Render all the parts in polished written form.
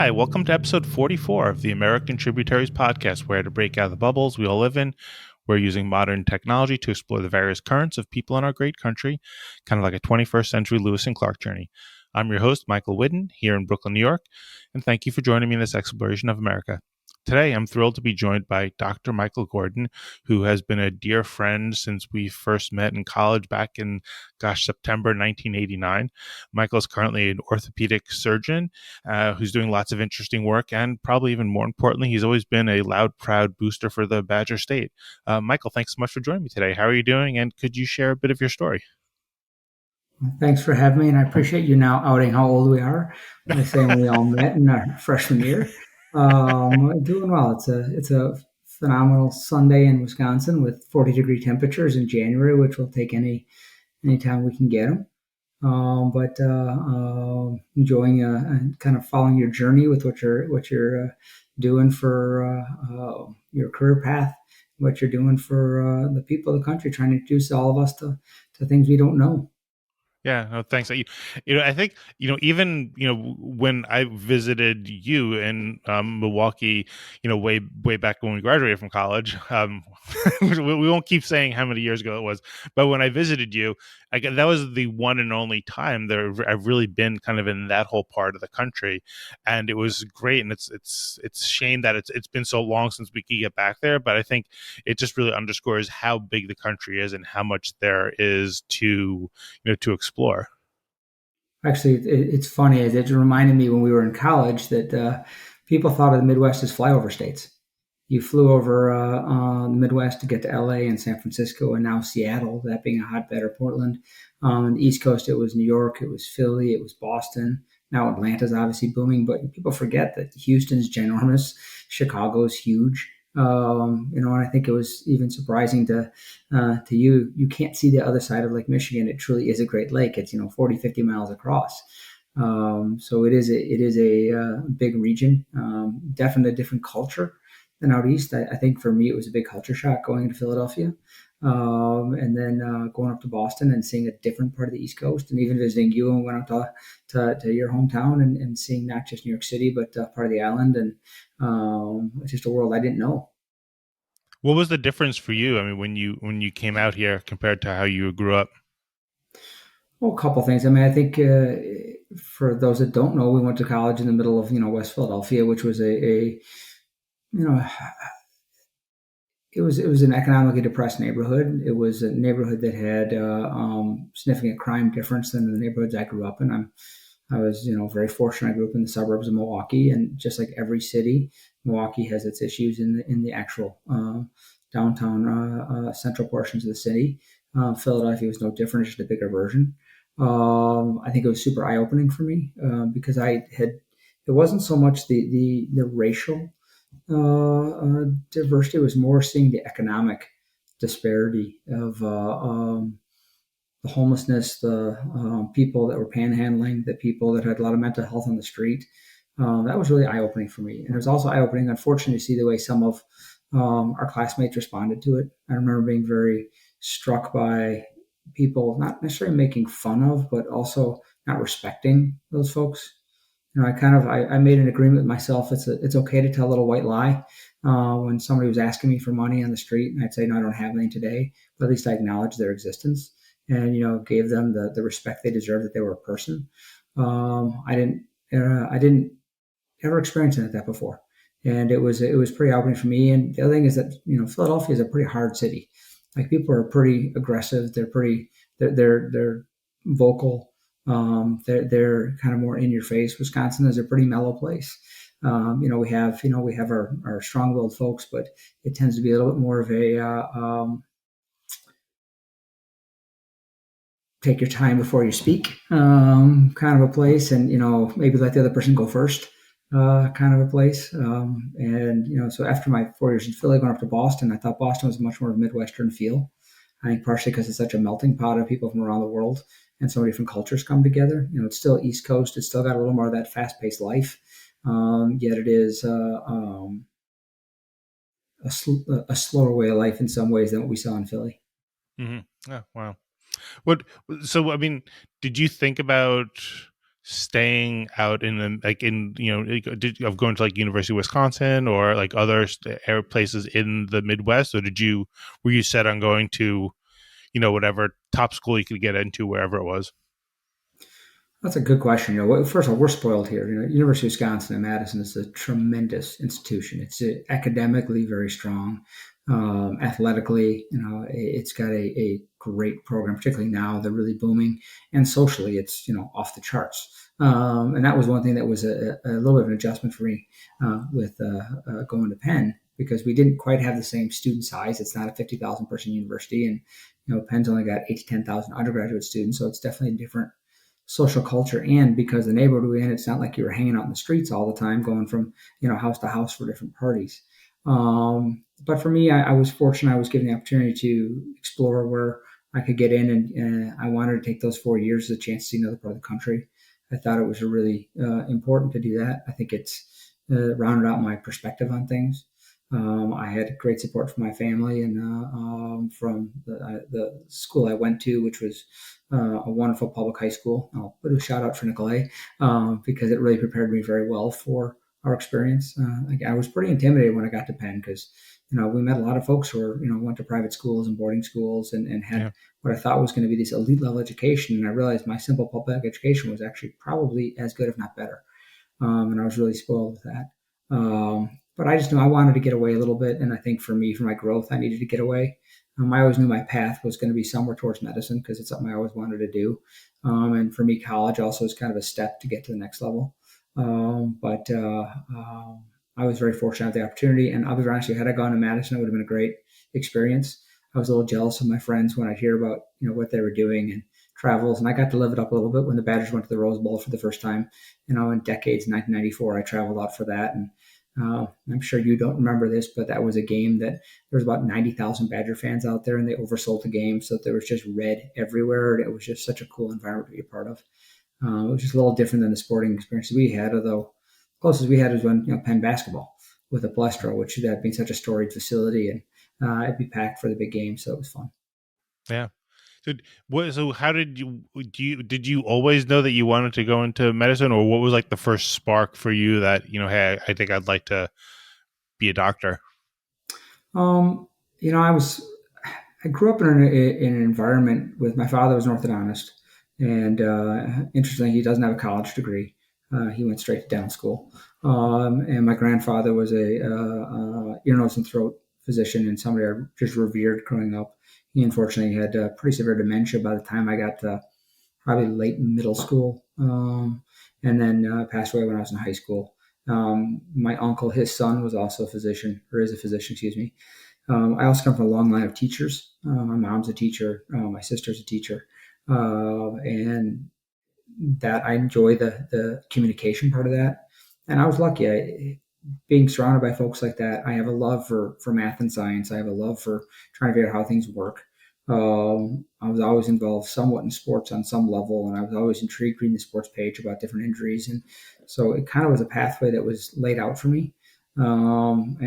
Hi, welcome to episode 44 of the American Tributaries podcast, where to break out the bubbles we all live in, we're using modern technology to explore the various currents of people in our great country, kind of like a 21st century Lewis and Clark journey. I'm your host, Michael Whidden, here in Brooklyn, New York, and thank you for joining me in this exploration of America. Today, I'm thrilled to be joined by Dr. Michael Gordon, who has been a dear friend since we first met in college back in, September 1989. Michael is currently an orthopedic surgeon who's doing lots of interesting work. And probably even more importantly, he's always been a loud, proud booster for the Badger State. Michael, thanks so much for joining me today. How are you doing? And could you share a bit of your story? Thanks for having me, and I appreciate you now outing how old we are by saying we all met in our freshman year. Doing well. It's a phenomenal Sunday in Wisconsin with 40-degree temperatures in January, which will take any time we can get them. But enjoying and kind of following your journey with what you're doing for your career path, what you're doing for the people of the country, trying to introduce all of us to things we don't know. Yeah, no, thanks. I think, even, when I visited you in Milwaukee, way back when we graduated from college, we won't keep saying how many years ago it was, but when I visited you, that was the one and only time that I've really been kind of in that whole part of the country, and it was great. And it's shame that it's been so long since we could get back there, but I think it just really underscores how big the country is and how much there is to explore. Actually, it's funny. It reminded me when we were in college that people thought of the Midwest as flyover states. You flew over the Midwest to get to LA and San Francisco and now Seattle, that being a hotbed, or Portland. On the East Coast, it was New York, it was Philly, it was Boston. Now Atlanta's obviously booming, but people forget that Houston's ginormous, Chicago's huge. And I think it was even surprising to you. You can't see the other side of Lake Michigan. It truly is a great lake. It's 40, 50 miles across. So it is a big region, definitely a different culture than out east. I think for me it was a big culture shock going into Philadelphia, and then going up to Boston and seeing a different part of the East Coast, and even visiting you and went up to your hometown and seeing not just New York City but part of the island, and it's just a world I didn't know. What was the difference for you? I mean, when you came out here compared to how you grew up? Well, a couple things. I mean, I think for those that don't know, we went to college in the middle of West Philadelphia, which was a you know it was an economically depressed neighborhood. It was a neighborhood that had significant crime difference than the neighborhoods I grew up in. I was very fortunate. I grew up in the suburbs of Milwaukee, and just like every city, Milwaukee has its issues in the actual downtown central portions of the city. Philadelphia was no different, just a bigger version. I think it was super eye opening for me because I had. It wasn't so much the racial diversity; it was more seeing the economic disparity of the homelessness, the people that were panhandling, the people that had a lot of mental health on the street. That was really eye opening for me, and it was also eye opening, unfortunately, to see the way some of our classmates responded to it. I remember being very struck by people not necessarily making fun of, but also not respecting those folks. I made an agreement with myself. It's okay to tell a little white lie when somebody was asking me for money on the street, and I'd say no, I don't have anything today, but at least I acknowledged their existence and gave them the respect they deserve, that they were a person. I didn't ever experience anything like that before, and it was pretty eye-opening for me. And the other thing is that Philadelphia is a pretty hard city. Like, people are pretty aggressive. They're vocal. They're kind of more in your face. Wisconsin is a pretty mellow place. We have our strong-willed folks, but it tends to be a little bit more of a take your time before you speak kind of a place, and maybe let the other person go first kind of a place. So after my 4 years in Philly, going up to Boston, I thought Boston was much more of a Midwestern feel. I think partially because it's such a melting pot of people from around the world and so many different cultures come together. It's still East Coast. It's still got a little more of that fast-paced life, yet it is a slower way of life in some ways than what we saw in Philly. Mm-hmm. Oh, wow. What? So, I mean, did you think about staying out in the like in of going to like University of Wisconsin or like other air places in the Midwest, or were you set on going to whatever top school you could get into wherever it was? That's a good question. First of all, we're spoiled here. University of Wisconsin in Madison is a tremendous institution. It's academically very strong, athletically. It's got a great program, particularly now they're really booming, and socially, it's off the charts. And that was one thing that was a little bit of an adjustment for me with going to Penn because we didn't quite have the same student size. It's not a 50,000 person university, and Penn's only got 8 to 10,000 undergraduate students, so it's definitely a different social culture. And because the neighborhood we're in, it's not like you were hanging out in the streets all the time, going from house to house for different parties. But for me, I was fortunate. I was given the opportunity to explore where I could get in, and I wanted to take those 4 years as a chance to see another part of the country. I thought it was really important to do that. I think it's rounded out my perspective on things. I had great support from my family and from the school I went to, which was a wonderful public high school. I'll put a shout out for Nicolay because it really prepared me very well for our experience. I was pretty intimidated when I got to Penn because we met a lot of folks who were went to private schools and boarding schools and had Yeah. what I thought was going to be this elite level education, and I realized my simple public education was actually probably as good, if not better. And I was really spoiled with that. But I just knew I wanted to get away a little bit, and I think for me, for my growth, I needed to get away. I always knew my path was going to be somewhere towards medicine because it's something I always wanted to do. And for me, college also is kind of a step to get to the next level. But I was very fortunate to have the opportunity. And I'll be honest with you, had I gone to Madison, it would have been a great experience. I was a little jealous of my friends when I hear about what they were doing and travels, and I got to live it up a little bit when the Badgers went to the Rose Bowl for the first time. In decades, 1994, I traveled out for that, and I'm sure you don't remember this, but that was a game that there was about 90,000 Badger fans out there, and they oversold the game, so there was just red everywhere. And it was just such a cool environment to be a part of. It was just a little different than the sporting experience we had, although closest we had was when Penn basketball with the Palestro, which had been such a storied facility, and it'd be packed for the big game, so it was fun. Yeah. So how did you always know that you wanted to go into medicine, or what was like the first spark for you that hey, I think I'd like to be a doctor? Um, you know, I was I grew up in an environment with my father was an orthodontist, and interestingly, he doesn't have a college degree. He went straight to dental school. And my grandfather was a ear, nose, and throat physician and somebody I just revered growing up. He unfortunately had pretty severe dementia by the time I got to probably late middle school, and then passed away when I was in high school. My uncle, his son, was also a physician, or is a physician, excuse me. I also come from a long line of teachers. My mom's a teacher. My sister's a teacher. And that I enjoy the communication part of that. And I was lucky. Being surrounded by folks like that, I have a love for math and science. I have a love for trying to figure out how things work. I was always involved somewhat in sports on some level, and I was always intrigued reading the sports page about different injuries. And so it kind of was a pathway that was laid out for me. And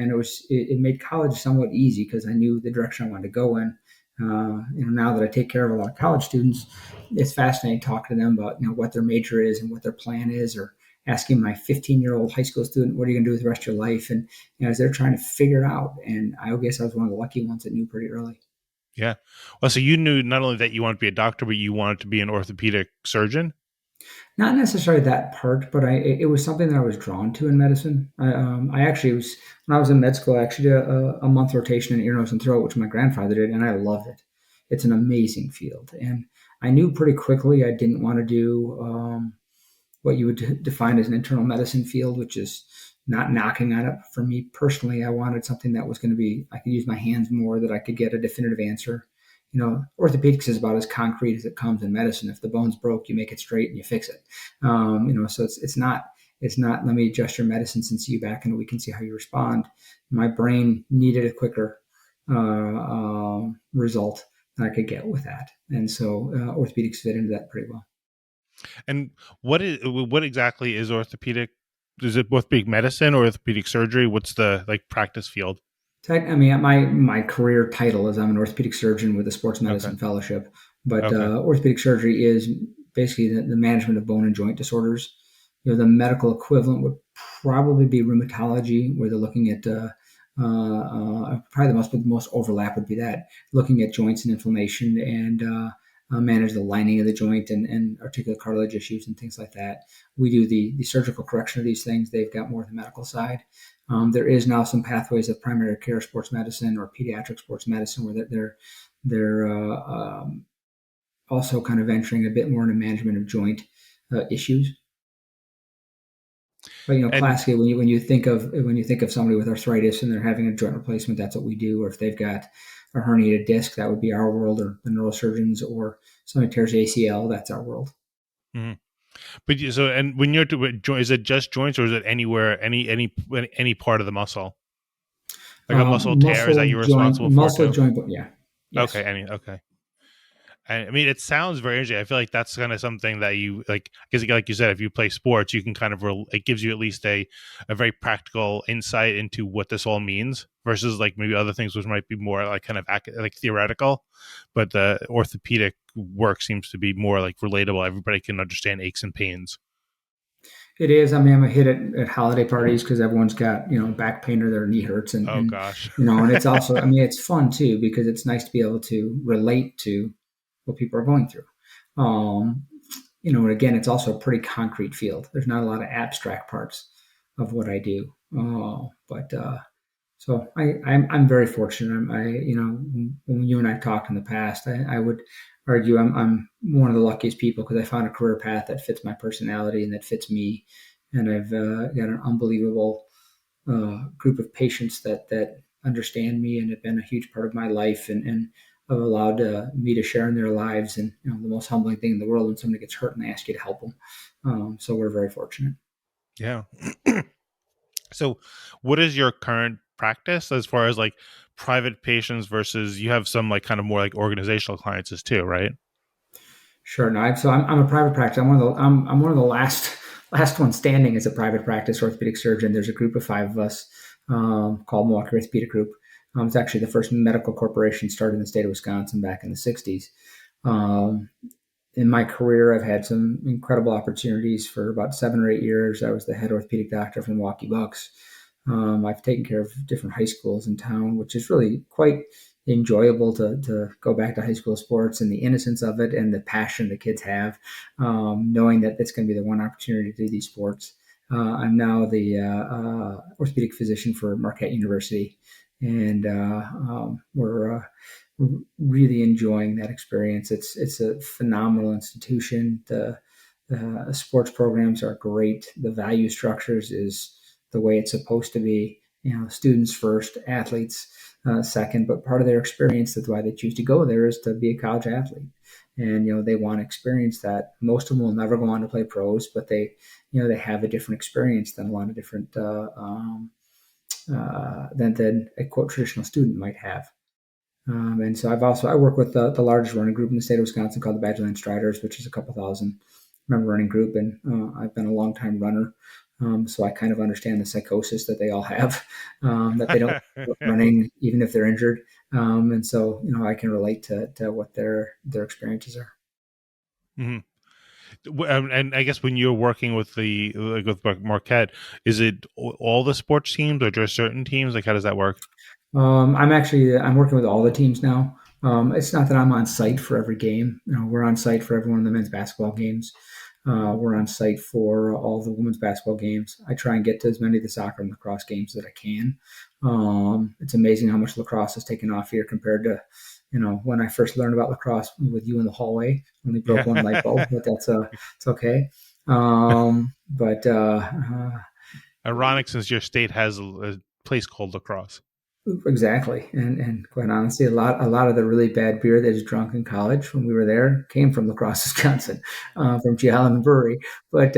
it made college somewhat easy because I knew the direction I wanted to go in. Now that I take care of a lot of college students, it's fascinating talking to them about what their major is and what their plan is, or asking my 15-year-old high school student, what are you going to do with the rest of your life? And as they're trying to figure it out, and I guess I was one of the lucky ones that knew pretty early. Yeah. Well, so you knew not only that you wanted to be a doctor, but you wanted to be an orthopedic surgeon. Not necessarily that part, but it was something that I was drawn to in medicine. I actually was when I was in med school. I actually did a month rotation in ear, nose, and throat, which my grandfather did, and I loved it. It's an amazing field, and I knew pretty quickly I didn't want to do what you would define as an internal medicine field, which is not knocking on it. For me personally, I wanted something that was going to be, I could use my hands more, that I could get a definitive answer. Orthopedics is about as concrete as it comes in medicine. If the bone's broke, you make it straight and you fix it. So it's not let me adjust your medicine and see you back in a week and see how you respond. My brain needed a quicker result that I could get with that, and so orthopedics fit into that pretty well. And what exactly is orthopedic? Is it orthopedic medicine or orthopedic surgery? What's the like practice field? I mean, my career title is I'm an orthopedic surgeon with a sports Okay. medicine fellowship, but Okay. orthopedic surgery is basically the management of bone and joint disorders. The medical equivalent would probably be rheumatology, where they're looking at probably the most overlap would be that, looking at joints and inflammation and manage the lining of the joint and articular cartilage issues and things like that. We do the surgical correction of these things. They've got more of the medical side. There is now some pathways of primary care sports medicine or pediatric sports medicine where they're also kind of venturing a bit more into management of joint issues. But And classically, when you think of somebody with arthritis and they're having a joint replacement, that's what we do. Or if they've got a herniated disc, that would be our world, or the neurosurgeons, or somebody tears ACL, that's our world. mhm. But and when you're is it just joints, or is it anywhere, any part of the muscle? Like a muscle tear, is that you're responsible for Muscle too? joint, yeah, Okay, yes. okay. I mean, it sounds very interesting. I feel like that's kind of something that you like, because like you said, if you play sports, you can kind of it gives you at least a very practical insight into what this all means versus like maybe other things which might be more like kind of like theoretical. But the orthopedic work seems to be more like relatable. Everybody can understand aches and pains. It is. I mean, I'm a hit at holiday parties because everyone's got back pain or their knee hurts, and Oh gosh. and it's also, I mean, it's fun too because it's nice to be able to relate to what people are going through. Um, and again, it's also a pretty concrete field. There's not a lot of abstract parts of what I do. But so I'm very fortunate. When you and I talked in the past, I would argue I'm one of the luckiest people because I found a career path that fits my personality and that fits me, and I've got an unbelievable group of patients that understand me and have been a huge part of my life and have allowed me to share in their lives. And the most humbling thing in the world when somebody gets hurt and they ask you to help them. So we're very fortunate. Yeah. So, what is your current practice as far as like private patients versus you have some like kind of more like organizational clients as too, right? Sure. No, I'm a private practice. I'm one of the last one standing as a private practice orthopedic surgeon. There's a group of five of us called Milwaukee Orthopedic Group. It's actually the first medical corporation started in the state of Wisconsin back in the '60s. Um, in my career, I've had some incredible opportunities. For about 7 or 8 years, I was the head orthopedic doctor for the Milwaukee Bucks. I've taken care of different high schools in town, which is really quite enjoyable to go back to high school sports and the innocence of it and the passion the kids have, knowing that it's going to be the one opportunity to do these sports. I'm now the orthopedic physician for Marquette University, and we're really enjoying that experience. It's a phenomenal institution. The sports programs are great. The value structures is the way it's supposed to be. Students first, athletes second. But part of their experience, that's why they choose to go there, is to be a college athlete. And they want to experience that. Most of them will never go on to play pros, but they have a different experience than a lot of different than a quote traditional student might have. And so I work with the largest running group in the state of Wisconsin called the Badgerland Striders, which is a couple thousand member running group. And I've been a long time runner. So I kind of understand the psychosis that they all have, that they don't running even if they're injured. And so, I can relate to what their experiences are. Hmm. And I guess when you're working with the like with Marquette, is it all the sports teams or just certain teams? Like, how does that work? I'm working with all the teams now. It's not that I'm on site for every game. We're on site for every one of the men's basketball games. We're on site for all the women's basketball games. I try and get to as many of the soccer and lacrosse games that I can. It's amazing how much lacrosse has taken off here compared to, when I first learned about lacrosse with you in the hallway. Only broke one light bulb, Yeah. but it's okay. But Ironic, since your state has a place called lacrosse. Exactly, and quite honestly, a lot of the really bad beer that is drunk in college when we were there came from La Crosse, Wisconsin, from G. Allen Brewery. But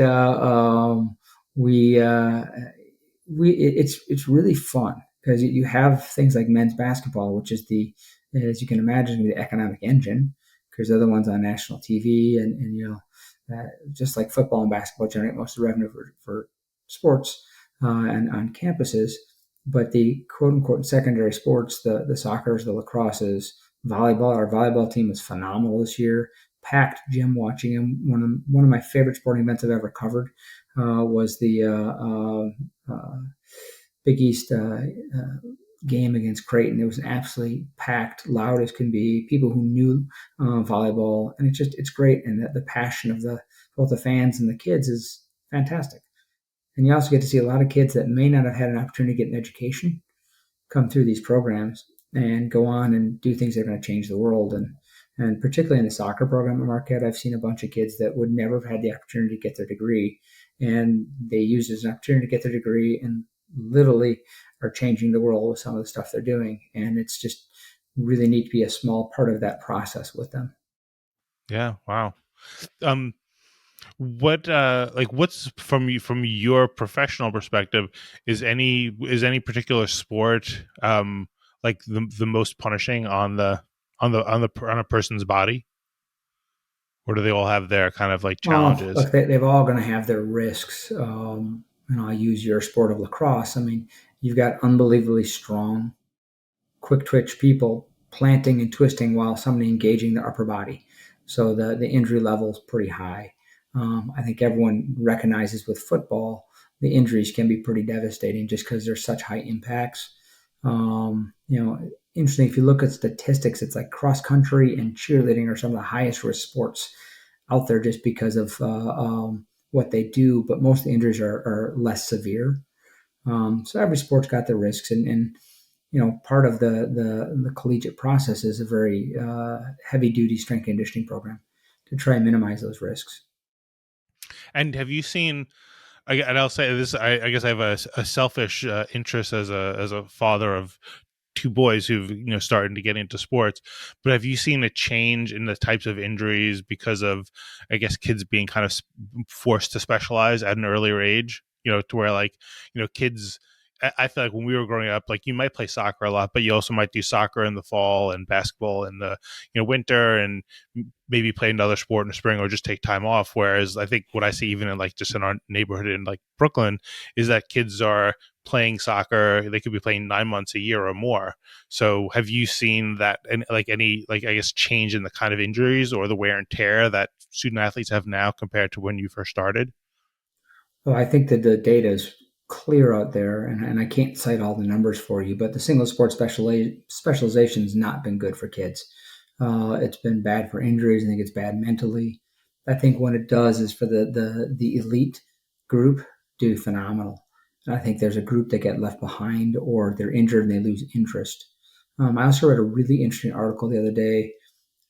we it's really fun because you have things like men's basketball, which is as you can imagine, the economic engine, because they're the ones on national TV, and just like football and basketball generate most of the revenue for sports and on campuses. But the quote unquote secondary sports, the soccer's, the lacrosses, volleyball, our volleyball team is phenomenal this year. packed gym watching him. One of my favorite sporting events I've ever covered was the Big East game against Creighton. It was absolutely packed, loud as can be. People who knew volleyball, and it's great. And the passion of the both the fans and the kids is fantastic. And you also get to see a lot of kids that may not have had an opportunity to get an education come through these programs and go on and do things that are going to change the world. And particularly in the soccer program at Marquette, I've seen a bunch of kids that would never have had the opportunity to get their degree, and they use it as an opportunity to get their degree and literally are changing the world with some of the stuff they're doing. And it's just really neat to be a small part of that process with them. Yeah. Wow. Um, what's from your professional perspective, is any particular sport like the most punishing on a person's body, or do they all have their kind of like Well, challenges? look, they've all going to have their risks. I use your sport of lacrosse. I mean, you've got unbelievably strong, quick twitch people planting and twisting while somebody engaging the upper body. So the injury level is pretty high. I think everyone recognizes with football, the injuries can be pretty devastating just because there's such high impacts. Interesting, if you look at statistics, it's like cross country and cheerleading are some of the highest risk sports out there just because of what they do, but most of the injuries are less severe. So every sport's got their risks, and part of the collegiate process is a very heavy duty strength conditioning program to try and minimize those risks. And have you seen? And I'll say this: I guess I have a selfish interest as a father of two boys who've starting to get into sports. But have you seen a change in the types of injuries because of, I guess, kids being kind of forced to specialize at an earlier age? To where like kids. I feel like when we were growing up, like you might play soccer a lot, but you also might do soccer in the fall and basketball in the winter, and maybe play another sport in the spring or just take time off. Whereas I think what I see even in like just in our neighborhood in like Brooklyn is that kids are playing soccer. They could be playing 9 months a year or more. So have you seen that and like any like I guess change in the kind of injuries or the wear and tear that student athletes have now compared to when you first started? Well, I think that the data is clear out there, and I can't cite all the numbers for you, but the single sport specialization has not been good for kids. It's been bad for injuries. I think it's bad mentally. I think what it does is for the elite group do phenomenal. And I think there's a group that get left behind or they're injured and they lose interest. I also read a really interesting article the other day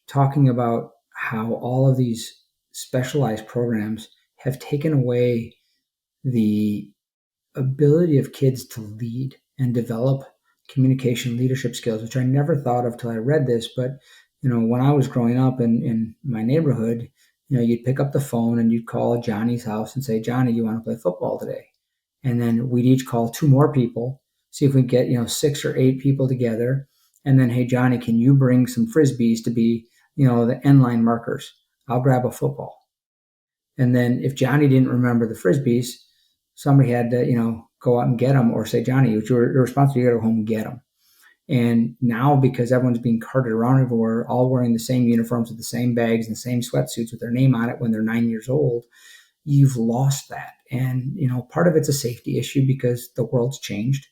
talking about how all of these specialized programs have taken away the ability of kids to lead and develop communication leadership skills, which I never thought of till I read this. But when I was growing up in my neighborhood, you'd pick up the phone and you'd call Johnny's house and say, Johnny, you want to play football today? And then we'd each call two more people, see if we get 6 or 8 people together, and then, hey Johnny, can you bring some frisbees to be the end line markers? I'll grab a football. And then if Johnny didn't remember the frisbees, somebody had to, go out and get them, or say, Johnny, it's your responsibility to go home and get them. And now, because everyone's being carted around everywhere, all wearing the same uniforms with the same bags and the same sweatsuits with their name on it when they're 9 years old, you've lost that. And, part of it's a safety issue because the world's changed.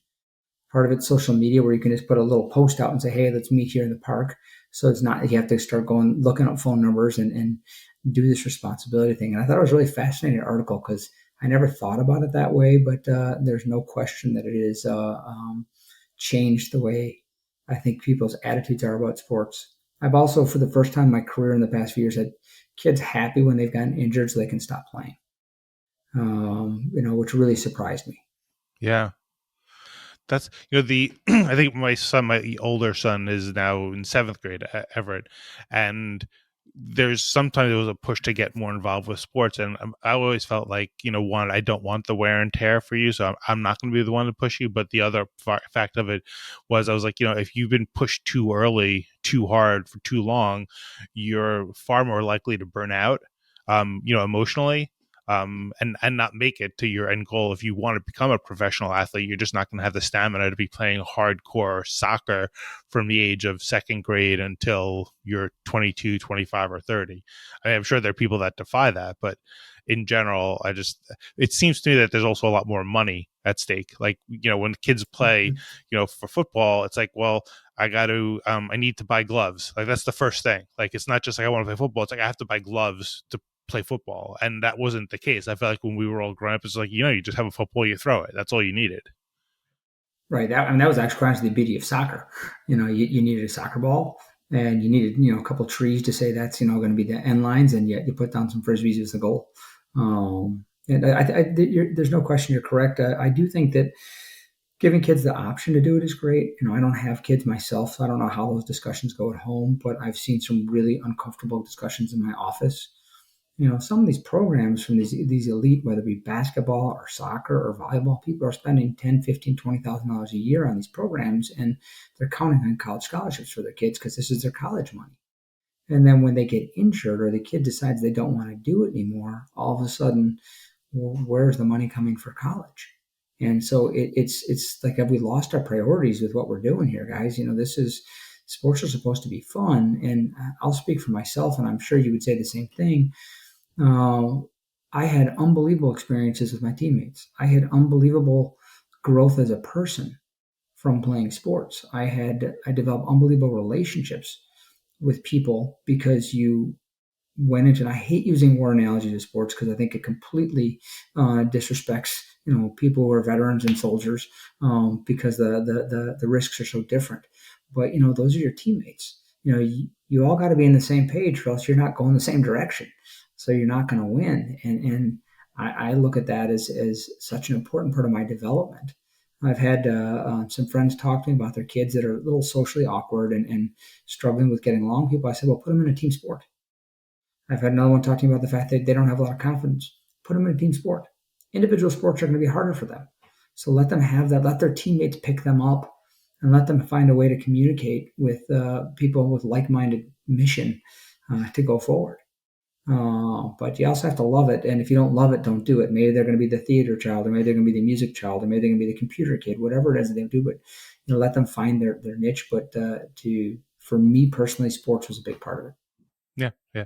Part of it's social media where you can just put a little post out and say, hey, let's meet here in the park. So it's not, you have to start going, looking up phone numbers and do this responsibility thing. And I thought it was a really fascinating article because I never thought about it that way, but there's no question that it is changed the way I think people's attitudes are about sports. I've also, for the first time in my career in the past few years, had kids happy when they've gotten injured so they can stop playing, which really surprised me. Yeah. That's the I think my older son is now in seventh grade at Everett, and there's sometimes there was a push to get more involved with sports, and I always felt like one, I don't want the wear and tear for you, so I'm not going to be the one to push you. But the other fact of it was I was like, if you've been pushed too early, too hard for too long, you're far more likely to burn out, emotionally. and not make it to your end goal. If you want to become a professional athlete, you're just not going to have the stamina to be playing hardcore soccer from the age of second grade until you're 22, 25, or 30. I mean, I'm sure there are people that defy that, but in general, it seems to me that there's also a lot more money at stake. Like, when kids play, for football, it's like, well, I need to buy gloves. Like, that's the first thing. Like, it's not just like I want to play football. It's like I have to buy gloves to play football. And that wasn't the case. I felt like when we were all growing up, it's like, you just have a football, you throw it. That's all you needed. Right. That was actually kind of the beauty of soccer. You needed a soccer ball, and you needed, a couple trees to say that's, going to be the end lines, and yet you put down some frisbees as the goal. And there's no question you're correct. I do think that giving kids the option to do it is great. I don't have kids myself, so I don't know how those discussions go at home, but I've seen some really uncomfortable discussions in my office. Some of these programs from these elite, whether it be basketball or soccer or volleyball, people are spending 10, 15, $20,000 a year on these programs, and they're counting on college scholarships for their kids because this is their college money. And then when they get injured or the kid decides they don't want to do it anymore, all of a sudden, well, where's the money coming for college? And so it's like, have we lost our priorities with what we're doing here, guys? Sports are supposed to be fun, and I'll speak for myself, and I'm sure you would say the same thing. uh, I had unbelievable experiences with my teammates. I had unbelievable growth as a person from playing sports. I developed unbelievable relationships with people because you went into. And I hate using war analogies of sports because I think it completely disrespects people who are veterans and soldiers, because the risks are so different. But those are your teammates. You all got to be in the same page, or else you're not going the same direction. So you're not going to win. And I look at that as such an important part of my development. I've had some friends talk to me about their kids that are a little socially awkward and struggling with getting along. People, I said, well, put them in a team sport. I've had another one talking about the fact that they don't have a lot of confidence. Put them in a team sport. Individual sports are going to be harder for them. So let them have that. Let their teammates pick them up, and let them find a way to communicate with people with like-minded mission to go forward. But you also have to love it. And if you don't love it, don't do it. Maybe they're going to be the theater child, or maybe they're going to be the music child, or maybe they're going to be the computer kid, whatever it is that they do. But let them find their niche. But for me personally, sports was a big part of it. Yeah, yeah.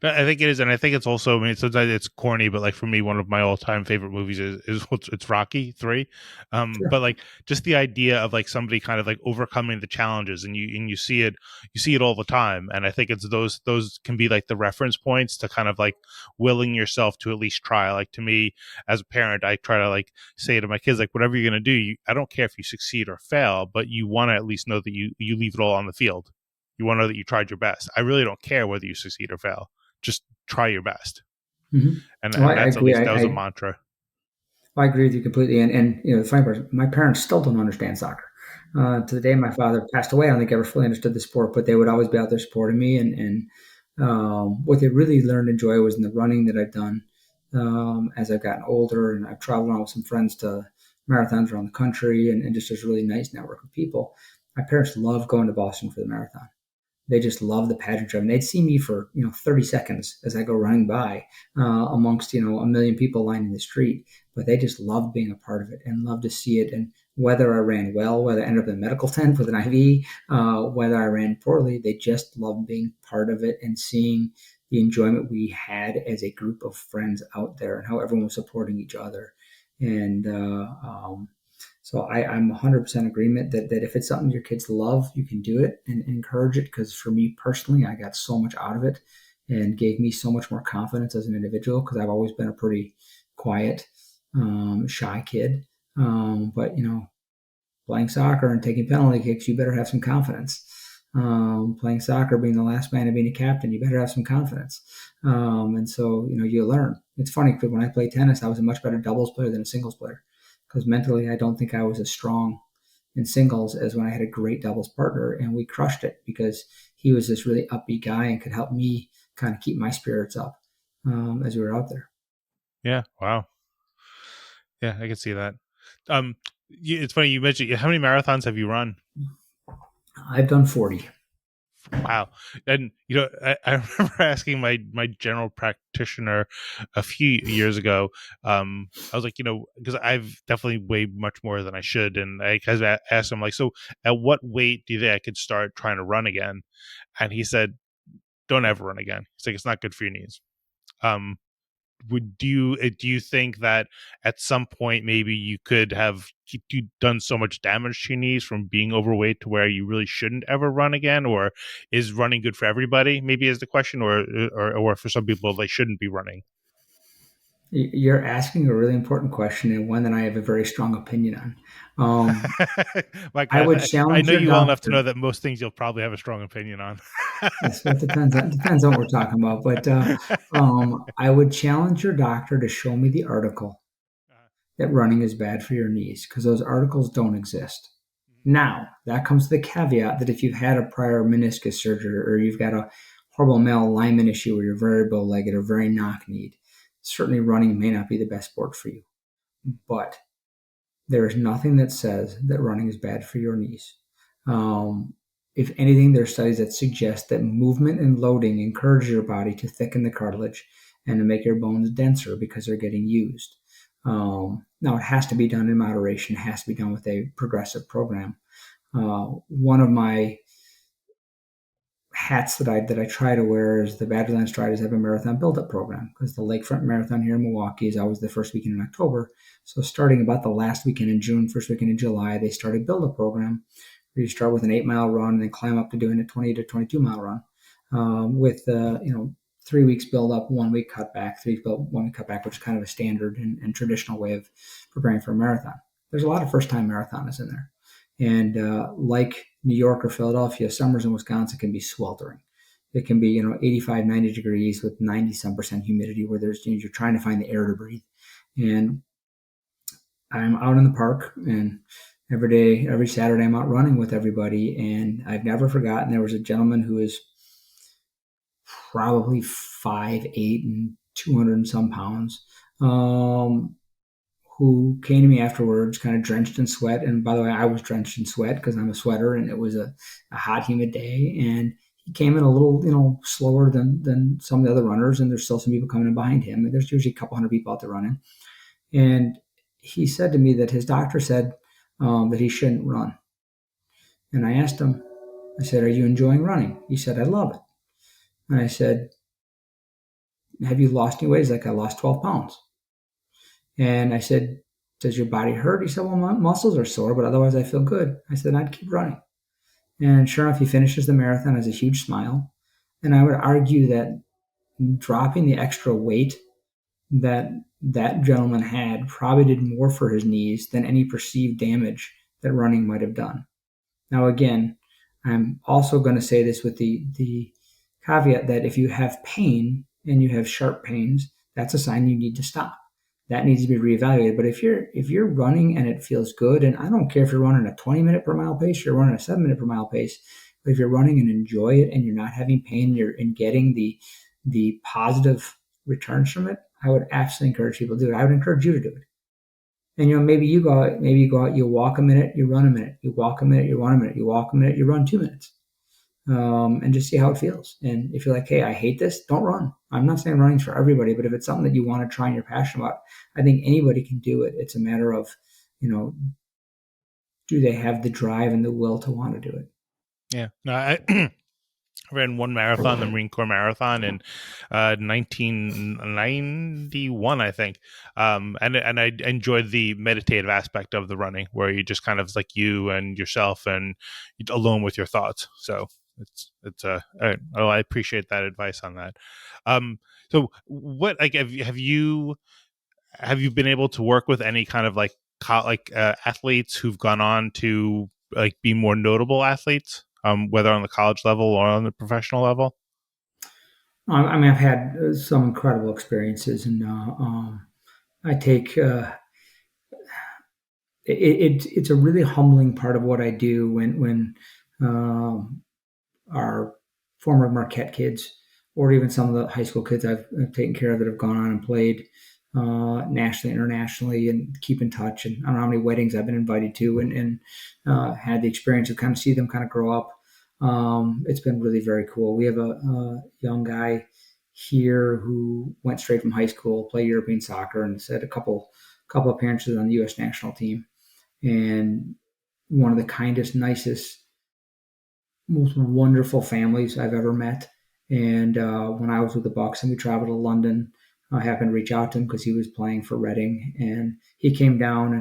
No, I think it is, and I think it's also. I mean, sometimes it's corny, but like for me, one of my all-time favorite movies is it's Rocky 3. But Sure. like just the idea of like somebody kind of like overcoming the challenges, and you see it all the time, and I think it's those can be like the reference points to kind of like willing yourself to at least try. Like to me, as a parent, I try to like say to my kids like whatever you're gonna do, I don't care if you succeed or fail, but you want to at least know that you leave it all on the field. You want to know that you tried your best. I really don't care whether you succeed or fail. Just try your best. Mm-hmm. Oh, And I that's at agree. least that was a mantra. I agree with you completely. And the funny part is, my parents still don't understand soccer. To the day my father passed away, I don't think I ever fully understood the sport, but they would always be out there supporting me. And what they really learned to enjoy was in the running that I've done as I've gotten older, and I've traveled around with some friends to marathons around the country, and just this really nice network of people. My parents love going to Boston for the marathon. They just love the pageantry. I mean, they'd see me for 30 seconds as I go running by amongst a million people lining the street, but they just loved being a part of it and loved to see it. And whether I ran well, whether I ended up in a medical tent with an IV, whether I ran poorly, they just loved being part of it and seeing the enjoyment we had as a group of friends out there and how everyone was supporting each other. And so I'm 100% agreement that if it's something your kids love, you can do it and encourage it. Because for me personally, I got so much out of it and gave me so much more confidence as an individual, because I've always been a pretty quiet, shy kid. But playing soccer and taking penalty kicks, you better have some confidence. Playing soccer, being the last man and being a captain, you better have some confidence. And so you learn. It's funny because when I played tennis, I was a much better doubles player than a singles player, because mentally I don't think I was as strong in singles as when I had a great doubles partner, and we crushed it because he was this really upbeat guy and could help me kind of keep my spirits up as we were out there. Yeah. Wow. Yeah, I can see that. It's funny you mentioned how many marathons have you run? I've done 40. Wow. And I remember asking my general practitioner a few years ago. I was like, because I've definitely weighed much more than I should, and I kind of asked him like, so at what weight do you think I could start trying to run again? And he said, don't ever run again. He's like, it's not good for your knees. Um, would do you think that at some point maybe you could have you done so much damage to your knees from being overweight to where you really shouldn't ever run again, or is running good for everybody? Maybe is the question, or for some people they shouldn't be running. You're asking a really important question and one that I have a very strong opinion on. Um, My I gosh, would I challenge know your you well enough to doctor. know that most things you'll probably have a strong opinion on. Yes, well, it depends on what we're talking about. But I would challenge your doctor to show me the article that running is bad for your knees because those articles don't exist. Now, that comes to the caveat that if you've had a prior meniscus surgery or you've got a horrible malalignment issue where you're very bow-legged or very knock-kneed, certainly running may not be the best sport for you. But there is nothing that says that running is bad for your knees. Um, if anything, there are studies that suggest that movement and loading encourage your body to thicken the cartilage and to make your bones denser because they're getting used. Now, it has to be done in moderation. It has to be done with a progressive program. One of my hats that I try to wear is the Badlands Striders have a marathon build-up program because the Lakefront Marathon here in Milwaukee is always the first weekend in October. So starting about the last weekend in June, first weekend in July, they start a build-up program where you start with an 8-mile run and then climb up to doing a 20 to 22-mile run with 3 weeks build up, 1 week cut back, 3 weeks build, 1 week cut back, which is kind of a standard and traditional way of preparing for a marathon. There's a lot of first-time marathoners in there. And like New York or Philadelphia, summers in Wisconsin can be sweltering. It can be 85, 90 degrees with 90 some percent humidity, where you're trying to find the air to breathe. And I'm out in the park, and every day, every Saturday, I'm out running with everybody. And I've never forgotten there was a gentleman who is probably 5'8" and 200 and some pounds. Who came to me afterwards, kind of drenched in sweat. And by the way, I was drenched in sweat because I'm a sweater, and it was a hot, humid day. And he came in a little, slower than some of the other runners, and there's still some people coming in behind him. And there's usually a couple hundred people out there running. And he said to me that his doctor said that he shouldn't run. And I asked him, I said, "Are you enjoying running?" He said, "I love it." And I said, "Have you lost any weight?" He's like, "I lost 12 pounds." And I said, "Does your body hurt?" He said, "Well, my muscles are sore, but otherwise I feel good." I said, "I'd keep running." And sure enough, he finishes the marathon, has a huge smile. And I would argue that dropping the extra weight that that gentleman had probably did more for his knees than any perceived damage that running might have done. Now, again, I'm also going to say this with the caveat that if you have pain and you have sharp pains, that's a sign you need to stop. That needs to be reevaluated. But if you're running and it feels good, and I don't care if you're running a 20-minute per mile pace, or you're running a 7-minute per mile pace, but if you're running and enjoy it and you're not having pain, you're and getting the positive returns from it, I would absolutely encourage people to do it. I would encourage you to do it. And maybe you go out, you walk a minute, you run a minute, you walk a minute, you run a minute, you walk a minute, you run 2 minutes, and just see how it feels. And if you're like, "Hey, I hate this," don't run. I'm not saying running's for everybody, but if it's something that you want to try and you're passionate about, I think anybody can do it. It's a matter of, do they have the drive and the will to want to do it? Yeah, no, I ran one marathon, the Marine Corps Marathon, in 1991, I think. And I enjoyed the meditative aspect of the running, where you just kind of like you and yourself and alone with your thoughts. So I appreciate that advice on that. So what like have you been able to work with any kind of like athletes who've gone on to like be more notable athletes, whether on the college level or on the professional level? I mean, I've had some incredible experiences, and I take it's a really humbling part of what I do when um, our former Marquette kids, or even some of the high school kids I've taken care of that have gone on and played nationally, internationally, and keep in touch. And I don't know how many weddings I've been invited to, and had the experience to kind of see them kind of grow up. It's been really very cool. We have a young guy here who went straight from high school, played European soccer, and has had a couple appearances on the U.S. national team. And one of the kindest, nicest, most wonderful families I've ever met. And when I was with the Bucks and we traveled to London, I happened to reach out to him because he was playing for Reading, and he came down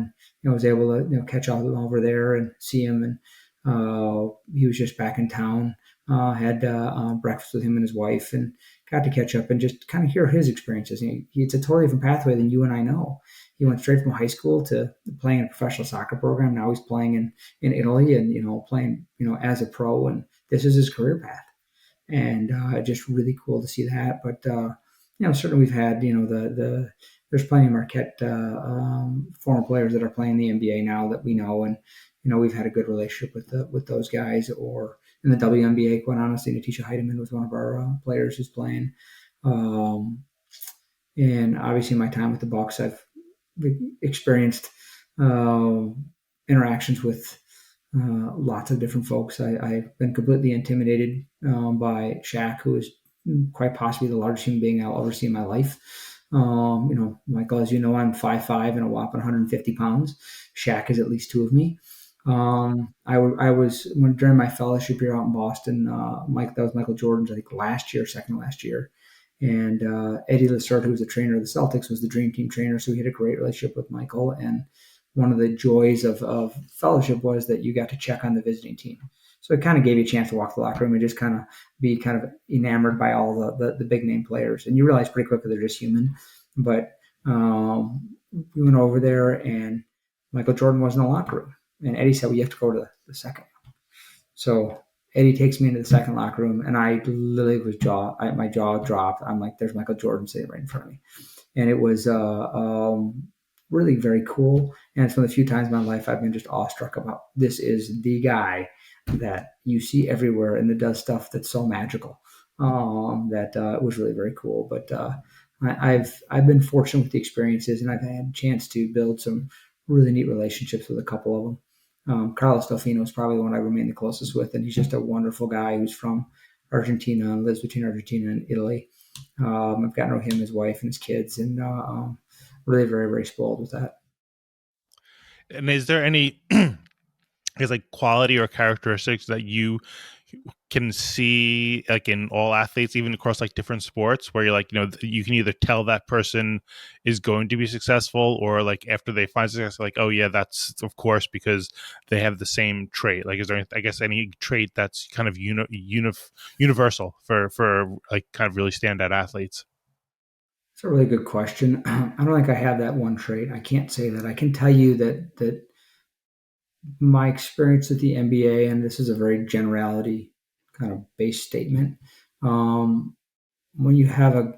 and was able to catch up over there and see him. And he was just back in town. Had breakfast with him and his wife, and got to catch up and just kind of hear his experiences. It's a totally different pathway than you and I know. He went straight from high school to playing in a professional soccer program. Now he's playing in Italy and playing as a pro, and this is his career path. And just really cool to see that. But certainly we've had the there's plenty of Marquette former players that are playing the NBA now that we know, and we've had a good relationship with those guys. Or in the WNBA, quite honestly, Natisha Heidemann was one of our players who's playing. Um, and obviously, my time with the Bucks, I've experienced uh, interactions with lots of different folks. I've been completely intimidated by Shaq, who is quite possibly the largest human being I'll ever see in my life. Michael, as you know, I'm 5'5" and a whopping 150 pounds. Shaq is at least two of me. I was during my fellowship year out in Boston. That was Michael Jordan's, I think, last year, second last year. And Eddie Lassert, who was the trainer of the Celtics, was the dream team trainer. So we had a great relationship with Michael. And one of the joys of fellowship was that you got to check on the visiting team. So it kind of gave you a chance to walk the locker room and just kind of be kind of enamored by all the big name players. And you realize pretty quickly they're just human. But we went over there and Michael Jordan was in the locker room. And Eddie said, well, you have to go to the second. So Eddie takes me into the second locker room, and I literally my jaw dropped. I'm like, there's Michael Jordan sitting right in front of me. And it was really very cool. And it's one of the few times in my life I've been just awestruck about this is the guy that you see everywhere and that does stuff that's so magical. That was really very cool. But I've been fortunate with the experiences, and I've had a chance to build some really neat relationships with a couple of them. Carlos Delfino is probably the one I remain the closest with, and he's just a wonderful guy who's from Argentina and lives between Argentina and Italy. I've gotten to know him, his wife, and his kids, and really very, very spoiled with that. And is there any is like quality or characteristics that you can see like in all athletes, even across like different sports, where you're like, you can either tell that person is going to be successful, or like after they find success, like, oh yeah, that's of course because they have the same trait. Like, is there, I guess, any trait that's kind of universal for like kind of really standout athletes? It's a really good question. I don't think I have that one trait. I can't say that. I can tell you that my experience at the NBA, and this is a very generality kind of based statement. When you have a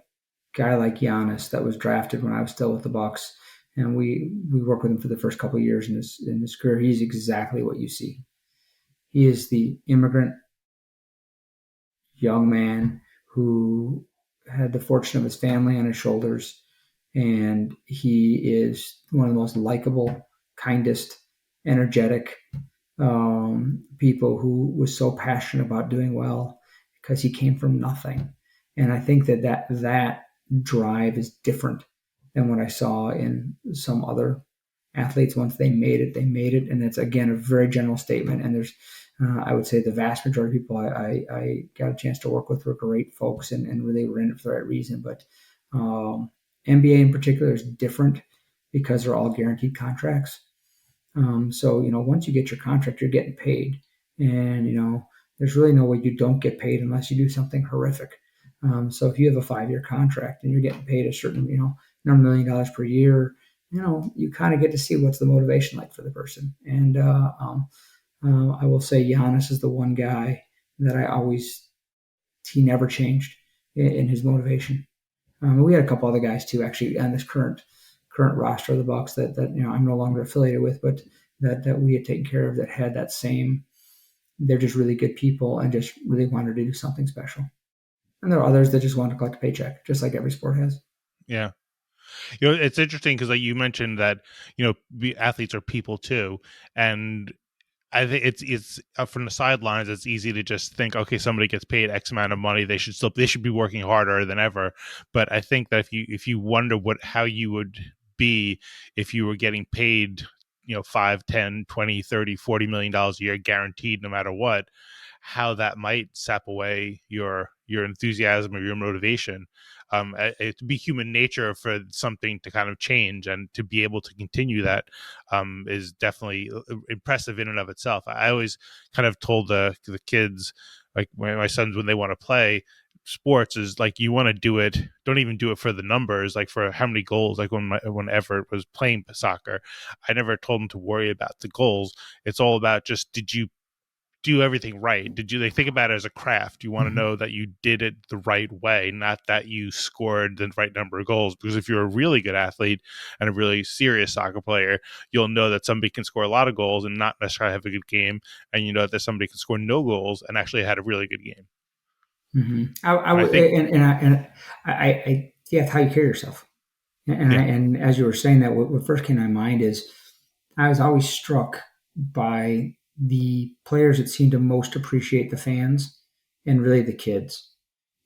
guy like Giannis that was drafted when I was still with the Bucks, and we worked with him for the first couple of years in his career, he's exactly what you see. He is the immigrant young man who had the fortune of his family on his shoulders, and he is one of the most likable, kindest, energetic people who was so passionate about doing well because he came from nothing. And I think that drive is different than what I saw in some other athletes. Once they made it, they made it. And it's, again, a very general statement. And there's, I would say the vast majority of people I got a chance to work with were great folks and really were in it for the right reason. But NBA in particular is different because they're all guaranteed contracts. So, once you get your contract, you're getting paid. And, there's really no way you don't get paid unless you do something horrific. So if you have a 5-year contract and you're getting paid a certain, number $1 million per year, you kind of get to see what's the motivation like for the person. And I will say Giannis is the one guy that he never changed in his motivation. We had a couple other guys too, actually, on this current roster of the Bucks that I'm no longer affiliated with, but that we had taken care of that had that same. They're just really good people and just really wanted to do something special. And there are others that just want to collect a paycheck, just like every sport has. Yeah. It's interesting because like you mentioned that, athletes are people too. And I think it's from the sidelines. It's easy to just think, okay, somebody gets paid X amount of money, they should be working harder than ever. But I think that if you wonder how you would be if you were getting paid, 5, 10, 20, 30, $40 million a year guaranteed, no matter what, how that might sap away your enthusiasm or your motivation. It to be human nature for something to kind of change and to be able to continue that is definitely impressive in and of itself. I always kind of told the kids, like my sons, when they want to play sports, is like, you want to do it, don't even do it for the numbers, like for how many goals. Like when Everett was playing soccer, I never told him to worry about the goals. It's all about just, did you do everything right? Did you, they think about it as a craft? You want to Mhm. know that you did it the right way, not that you scored the right number of goals. Because if you're a really good athlete and a really serious soccer player, you'll know that somebody can score a lot of goals and not necessarily have a good game, and you know that somebody can score no goals and actually had a really good game. I And I would, think, yeah, it's how you carry yourself. yeah, And as you were saying that, what first came to my mind is I was always struck by the players that seemed to most appreciate the fans and really the kids.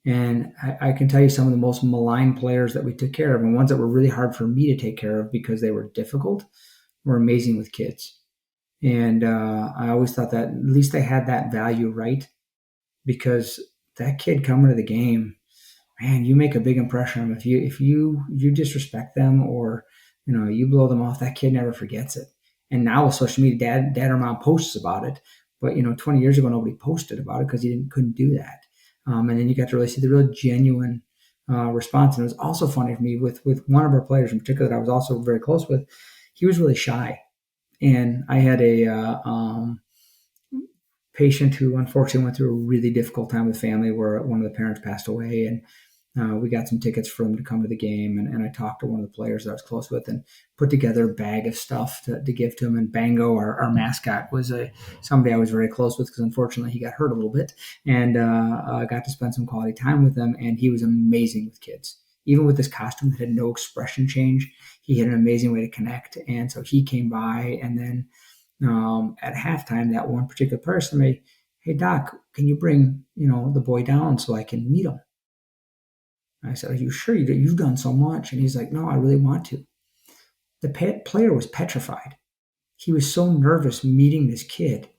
And I can tell you some of the most maligned players that we took care of, and ones that were really hard for me to take care of because they were difficult, were amazing with kids. And I always thought that at least they had that value right, because that kid coming to the game, man, you make a big impression on them. If you disrespect them, or you blow them off, that kid never forgets it. And now with social media, dad or mom posts about it, but 20 years ago nobody posted about it because you couldn't do that. And then you got to really see the real genuine response. And it was also funny for me with one of our players in particular that I was also very close with. He was really shy, and I had a patient who unfortunately went through a really difficult time with family where one of the parents passed away, and we got some tickets for him to come to the game, and I talked to one of the players that I was close with and put together a bag of stuff to give to him. And Bango, our mascot, was somebody I was very close with, because unfortunately he got hurt a little bit, and got to spend some quality time with him. And he was amazing with kids. Even with this costume that had no expression change, he had an amazing way to connect. And so he came by, and then at halftime, that one particular person made, "Hey Doc, can you bring the boy down so I can meet him?" I said, "Are you sure you've done so much?" And he's like, "No, I really want to." The player was petrified. He was so nervous meeting this kid,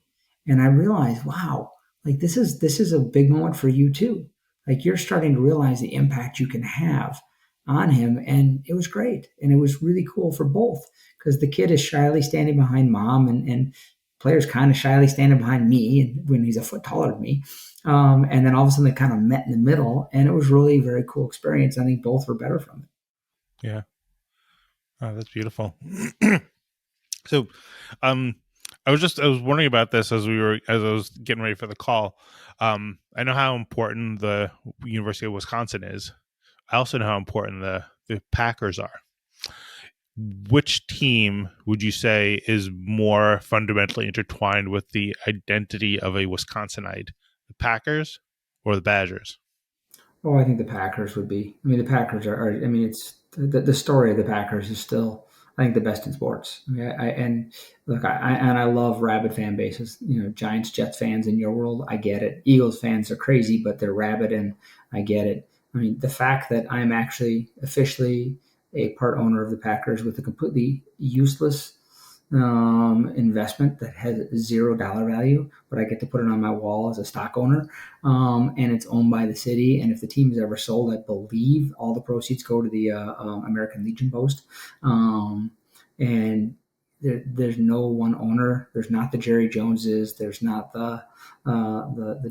and I realized, wow, like this is a big moment for you too. Like, you're starting to realize the impact you can have on him, and it was great, and it was really cool for both, because the kid is shyly standing behind mom, and players kind of shyly standing behind me, and when he's a foot taller than me. And then all of a sudden they kind of met in the middle, and it was really a very cool experience. I think both were better from it. yeah, oh, that's beautiful. So, um, I was wondering about this as I was getting ready for the call. I know how important the University of Wisconsin is. I also know how important the Packers are. Which team would you say is more fundamentally intertwined with the identity of a Wisconsinite? The Packers or the Badgers? Oh, I think the Packers would be. I mean, the Packers are I mean, it's the story of the Packers is still, I think, the best in sports. I mean, and look, I love rabid fan bases. Giants, Jets fans in your world, I get it. Eagles fans are crazy, but they're rabid, and I get it. I mean, the fact that I'm actually officially a part owner of the Packers with a completely useless investment that has $0 value, but I get to put it on my wall as a stock owner, and it's owned by the city. And if the team is ever sold, I believe all the proceeds go to the American Legion Post. And there's no one owner. There's not the Jerry Joneses. There's not the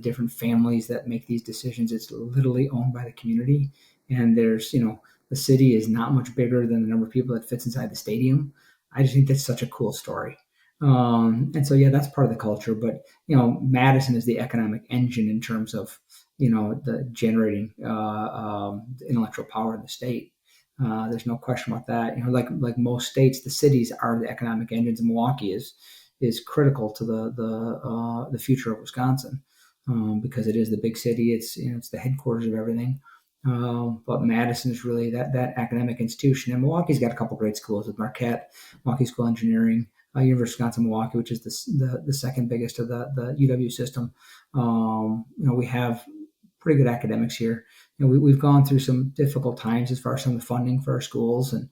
different families that make these decisions. It's literally owned by the community. And the city is not much bigger than the number of people that fits inside the stadium. I just think that's such a cool story. And so, yeah, that's part of the culture. But Madison is the economic engine in terms of the generating intellectual power in the state. There's no question about that. Like most states, the cities are the economic engines. And Milwaukee is critical to the future of Wisconsin, because it is the big city. It's the headquarters of everything. But Madison is really that academic institution. And Milwaukee's got a couple great schools with Marquette, Milwaukee School of Engineering. University of Wisconsin-Milwaukee, which is the second biggest of the UW system. We have pretty good academics here. We've gone through some difficult times as far as some of the funding for our schools, and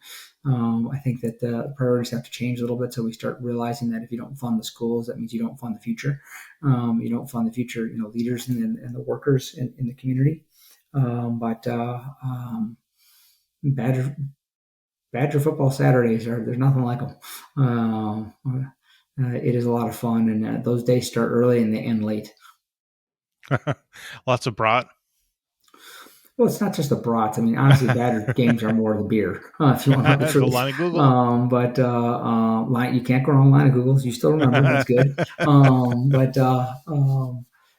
I think that the priorities have to change a little bit. So we start realizing that if you don't fund the schools, that means you don't fund the future. You don't fund the future, leaders and the workers in the community. But Badger Badger football Saturdays there's nothing like them. It is a lot of fun, and those days start early and they end late. Lots of brat. Well, it's not just the brats. I mean, honestly, Badger games are more the beer, if you want to know the The truth. line of Google. But you can't go wrong line of Googles. You still remember that's good. But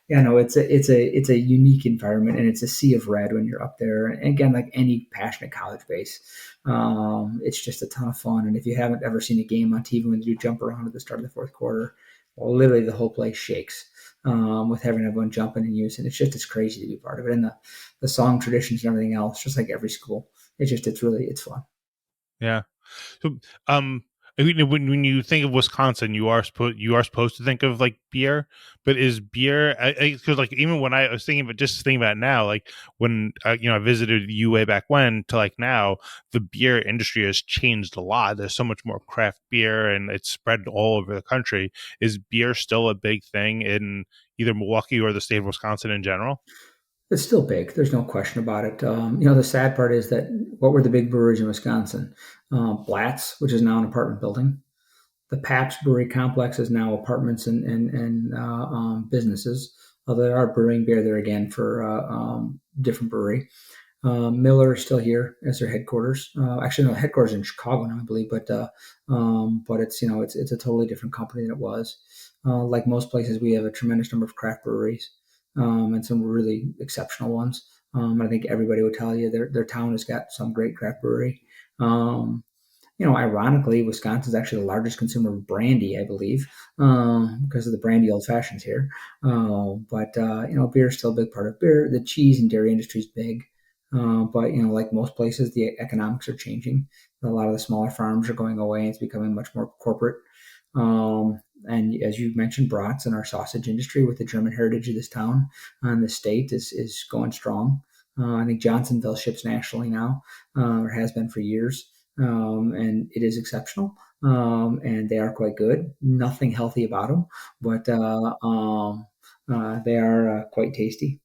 Yeah, no, it's a unique environment, and it's a sea of red when you're up there. And again, like any passionate college base, it's just a ton of fun. And if you haven't ever seen a game on TV when you jump around at the start of the fourth quarter, well, literally the whole place shakes with having everyone jumping and using. It's crazy to be part of it, and the song traditions and everything else, just like every school. It's fun. Yeah. So, I mean, when you think of Wisconsin, you are supposed to think of like beer, but is beer? Because like even when I was thinking about it now, like when I visited you way back when to like now, the beer industry has changed a lot. There's so much more craft beer, and it's spread all over the country. Is beer still a big thing in either Milwaukee or the state of Wisconsin in general? It's still big. There's no question about it. The sad part is that what were the big breweries in Wisconsin? Blatz, which is now an apartment building. The Pabst Brewery Complex is now apartments and businesses. Although there are brewing beer there again for different brewery. Miller is still here as their headquarters. Actually, no, headquarters in Chicago now, I believe, but it's a totally different company than it was. Like most places, we have a tremendous number of craft breweries and some really exceptional ones. I think everybody would tell you their town has got some great craft brewery. Ironically, Wisconsin is actually the largest consumer of brandy, I believe, because of the brandy old fashions here. But beer is still a big part of beer. The cheese and dairy industry is big. But like most places, the economics are changing. A lot of the smaller farms are going away, and it's becoming much more corporate. And as you mentioned, brats and our sausage industry with the German heritage of this town and the state is going strong. I think Johnsonville ships nationally now, or has been for years, and it is exceptional. And they are quite good. Nothing healthy about them, but they are quite tasty.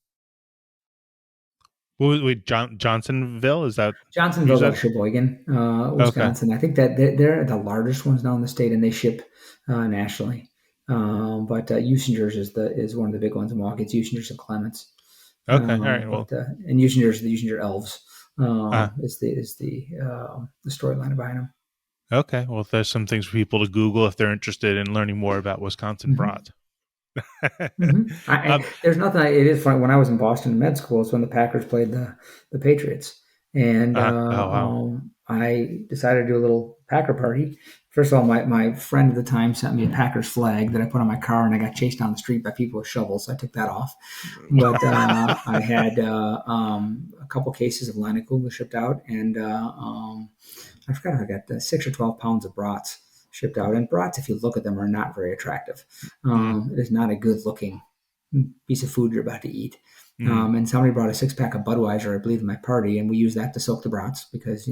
Wait, Johnsonville, is that what you Johnsonville's out of said? Sheboygan, Okay. Wisconsin. I think that they're the largest ones now in the state, and they ship nationally. But Usinger's is one of the big ones in Milwaukee. It's Usinger's and Clements. Okay. All right. Well, And Usinger's the Usinger Elves uh, is the storyline behind them. okay. Well, there's some things for people to Google if they're interested in learning more about Wisconsin Mm-hmm. brat. And um, there's nothing. It is funny. When I was in Boston in med school, it's when the Packers played the Patriots, and oh wow. I decided to do a little Packer party. First of all, my friend at the time sent me a Packers flag that I put on my car, and I got chased down the street by people with shovels. So I took that off, but I had a couple cases of line of Google shipped out, and I forgot if I got 6 or 12 pounds of brats shipped out. And brats, if you look at them, are not very attractive. Mm, It is not a good looking piece of food you're about to eat. mm. And somebody brought a 6 pack of Budweiser, I believe, in my party, and we used that to soak the brats because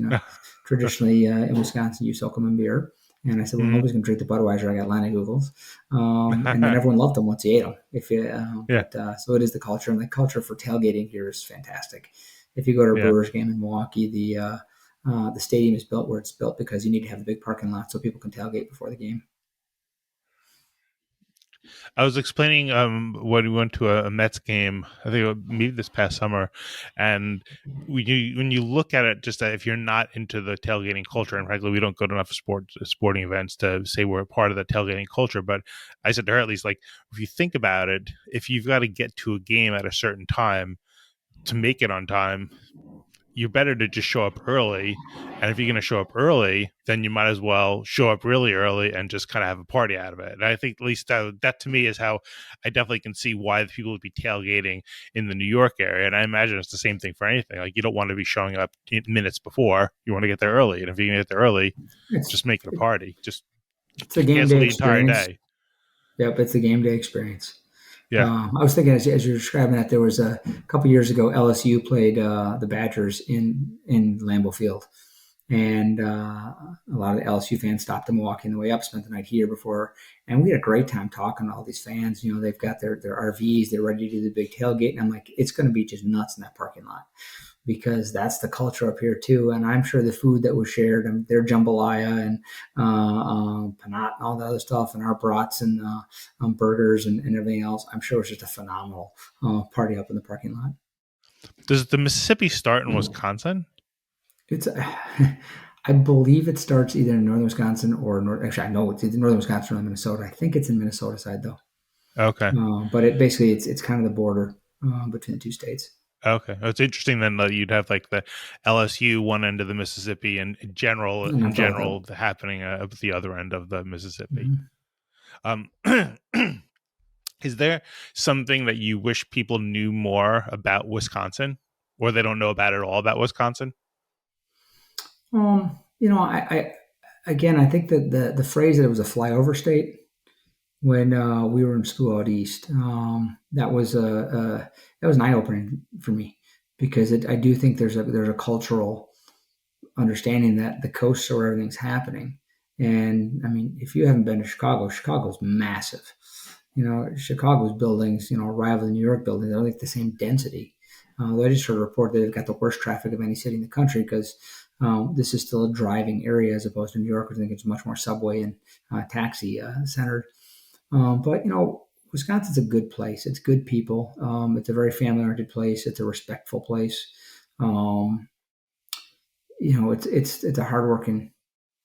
traditionally in Wisconsin you soak them in beer. And I said, well, Mm. nobody's going to drink the Budweiser. I got Lana Googles, and then everyone loved them once you ate them. Yeah. So it is the culture, and the culture for tailgating here is fantastic. If you go to a Yeah. Brewers game in Milwaukee, the stadium is built where it's built because you need to have a big parking lot so people can tailgate before the game. I was explaining when we went to a Mets game, I think maybe this past summer, and when you look at it, just that if you're not into the tailgating culture, and frankly, we don't go to enough sporting events to say we're a part of the tailgating culture. But I said to her, at least, like if you think about it, if you've got to get to a game at a certain time to make it on time, you're better to just show up early. And if you're going to show up early, then you might as well show up really early and just kind of have a party out of it. And I think at least that to me is how I definitely can see why people would be tailgating in the New York area. And I imagine it's the same thing for anything. Like you don't want to be showing up minutes before. You want to get there early. And if you can get there early, It's just make it a party. Just It's a game cancel day the entire experience. day. Yep, it's a game day experience. Yeah. I was thinking as you're describing that, there was a couple years ago LSU played the Badgers in Lambeau Field, and a lot of the LSU fans stopped in Milwaukee on the way up, spent the night here before, and we had a great time talking to all these fans. You know, they've got their RVs, they're ready to do the big tailgate, and I'm like, it's going to be just nuts in that parking lot because that's the culture up here too. And I'm sure the food that was shared and their jambalaya and panat and all the other stuff and our brats and burgers and everything else, I'm sure it's just a phenomenal party up in the parking lot. Does the Mississippi start in Wisconsin? It's, I believe it starts either in northern Wisconsin or actually, I know it's either northern Wisconsin or Minnesota. I think it's in Minnesota side though. Okay. But it basically it's kind of the border between the two states. Okay. It's interesting then that you'd have like the LSU one end of the Mississippi and And I felt like that. the happening at the other end of the Mississippi. Mhm. Um, is there something that you wish people knew more about Wisconsin, or they don't know about at all about Wisconsin? I again, I think that the phrase that it was a flyover state when we were in school out east, that was an eye opening for me because I do think there's a cultural understanding that the coasts are where everything's happening. And I mean, if you haven't been to Chicago, Chicago's massive. You know, Chicago's buildings, rival the New York buildings. They're like the same density. I just heard a report that they've got the worst traffic of any city in the country because this is still a driving area as opposed to New York. I think it's much more subway and taxi centered. But Wisconsin's a good place. It's good people. It's a very family-oriented place. It's a respectful place. Um, it's a hardworking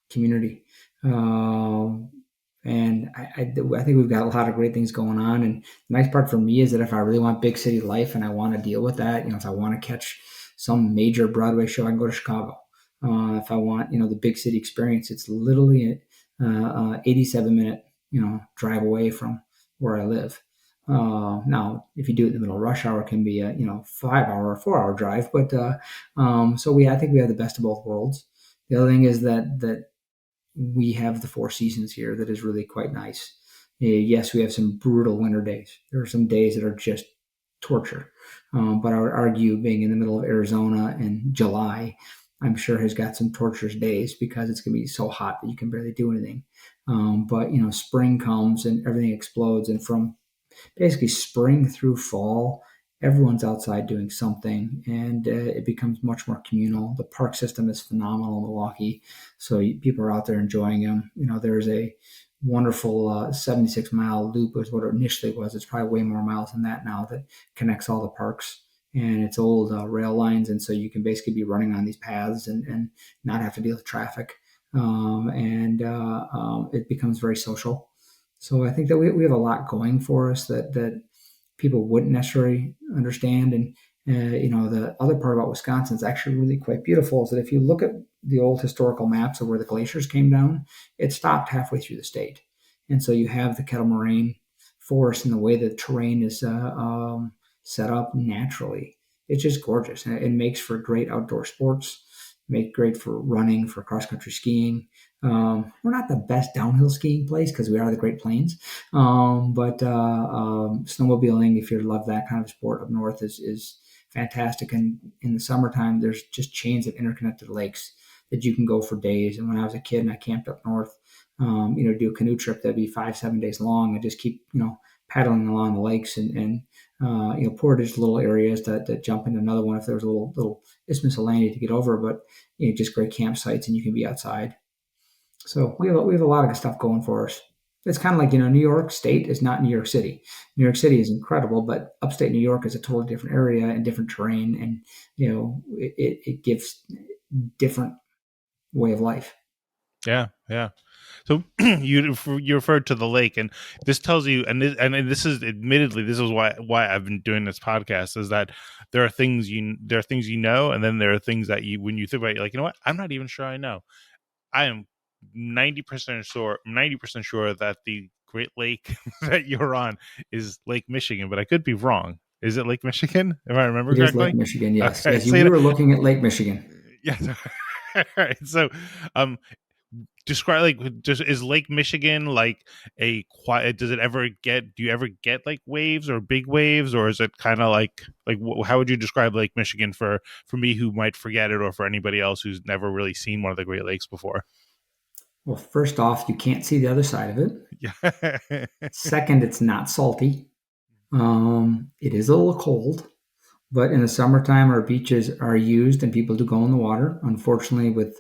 community. Um, and I think we've got a lot of great things going on. And the nice part for me is that if I really want big city life and I want to deal with that, if I want to catch some major Broadway show, I can go to Chicago. If I want, the big city experience, it's literally a 87-minute, drive away from where I live. Now, if you do it in the middle of rush hour, it can be a 5 hour or 4 hour drive. But I think we have the best of both worlds. The other thing is that we have the four seasons here that is really quite nice. Yes, we have some brutal winter days. There are some days that are just torture. But I would argue being in the middle of Arizona in July, I'm sure has got some torturous days because it's going to be so hot that you can barely do anything. But spring comes and everything explodes. And from basically spring through fall, everyone's outside doing something, and it becomes much more communal. The park system is phenomenal in Milwaukee, so people are out there enjoying them. There's a wonderful 76-mile loop is what it initially was. It's probably way more miles than that now that connects all the parks. And it's old rail lines, and so you can basically be running on these paths and not have to deal with traffic. It becomes very social. So I think that we have a lot going for us that people wouldn't necessarily understand. And the other part about Wisconsin is actually really quite beautiful. Is that if you look at the old historical maps of where the glaciers came down, it stopped halfway through the state, and so you have the kettle moraine forest and the way the terrain is set up naturally. It's just gorgeous, and it makes for great outdoor sports. Make great for running, for cross country skiing. We're not the best downhill skiing place because we are the Great Plains, but snowmobiling, if you love that kind of sport up north, is fantastic. And in the summertime, there's just chains of interconnected lakes that you can go for days. And when I was a kid and I camped up north, do a canoe trip that'd be 5-7 days long and just keep paddling along the lakes and portage little areas that jump into another one if there's a little isthmus of land to get over, but just great campsites and you can be outside. So we have a lot of stuff going for us. It's kind of like New York State is not New York City. New York City is incredible, but upstate New York is a totally different area and different terrain, and it gives different way of life. Yeah, yeah. So you referred to the lake, and this tells you, and this is admittedly this is why I've been doing this podcast is that there are things you know, and then there are things that you when you think about it, you're like, what, I'm not even sure I know. I am 90% sure that the Great Lake that you're on is Lake Michigan, but I could be wrong. Is it Lake Michigan? If I remember It is Lake correctly. Michigan. Yes, Okay, yes. so We were looking at Lake Michigan. yes. All right. So, um, describe like just is Lake Michigan like a quiet? Does it ever get? Do you ever get like waves or big waves, or is it kind of like how would you describe Lake Michigan for me who might forget it, or for anybody else who's never really seen one of the Great Lakes before? Well, first off, you can't see the other side of it. Yeah. Second, it's not salty. It is a little cold, but in the summertime, our beaches are used and people do go in the water. Unfortunately, with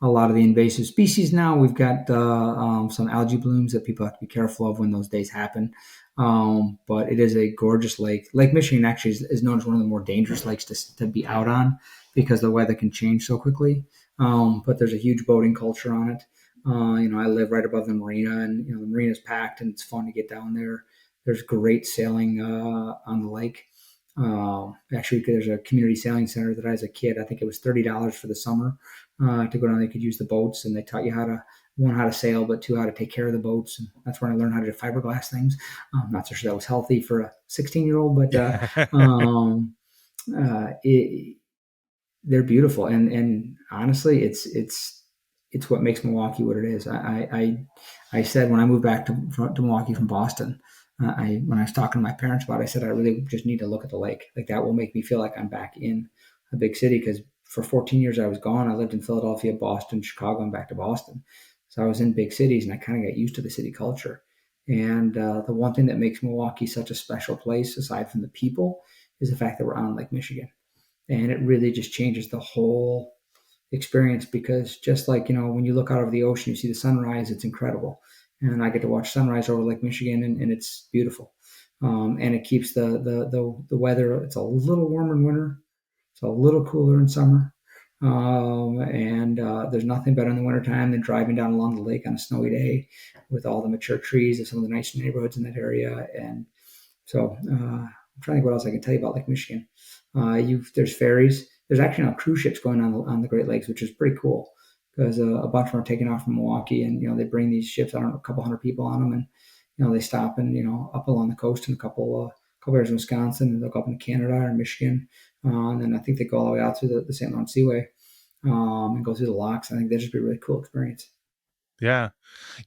a lot of the invasive species now, we've got some algae blooms that people have to be careful of when those days happen. But it is a gorgeous lake. Lake Michigan actually is known as one of the more dangerous lakes to be out on because the weather can change so quickly. But there's a huge boating culture on it. I live right above the marina, and the marina is packed, and it's fun to get down there. There's great sailing on the lake. Actually, there's a community sailing center that as a kid, I think it was $30 for the summer to go down. They could use the boats, and they taught you how to sail, but two, how to take care of the boats. And that's when I learned how to do fiberglass things. I'm not so sure that was healthy for a 16-year-old, but it, they're beautiful. And honestly, it's what makes Milwaukee what it is. I said when I moved back to Milwaukee from Boston, when I was talking to my parents about it, I said I really just need to look at the lake. Like that will make me feel like I'm back in a big city because for 14 years I was gone. I lived in Philadelphia, Boston, Chicago, and back to Boston. So I was in big cities and I kind of got used to the city culture. And the one thing that makes Milwaukee such a special place, aside from the people, is the fact that we're on Lake Michigan. And it really just changes the whole experience because just like, when you look out over the ocean, you see the sunrise, it's incredible. And I get to watch sunrise over Lake Michigan and it's beautiful. And it keeps the weather, it's a little warmer in winter. It's a little cooler in summer. And there's nothing better in the wintertime than driving down along the lake on a snowy day with all the mature trees of some of the nice neighborhoods in that area. And so I'm trying to think what else I can tell you about Lake Michigan. There's ferries. There's actually now cruise ships going on the Great Lakes, which is pretty cool because a bunch of them are taking off from Milwaukee, and they bring these ships. I don't know, a couple hundred people on them, and they stop and up along the coast in a couple areas in Wisconsin, and they'll go up into Canada or Michigan, and then I think they go all the way out through the St. Lawrence Seaway and go through the locks. I think that'd just be a really cool experience. Yeah.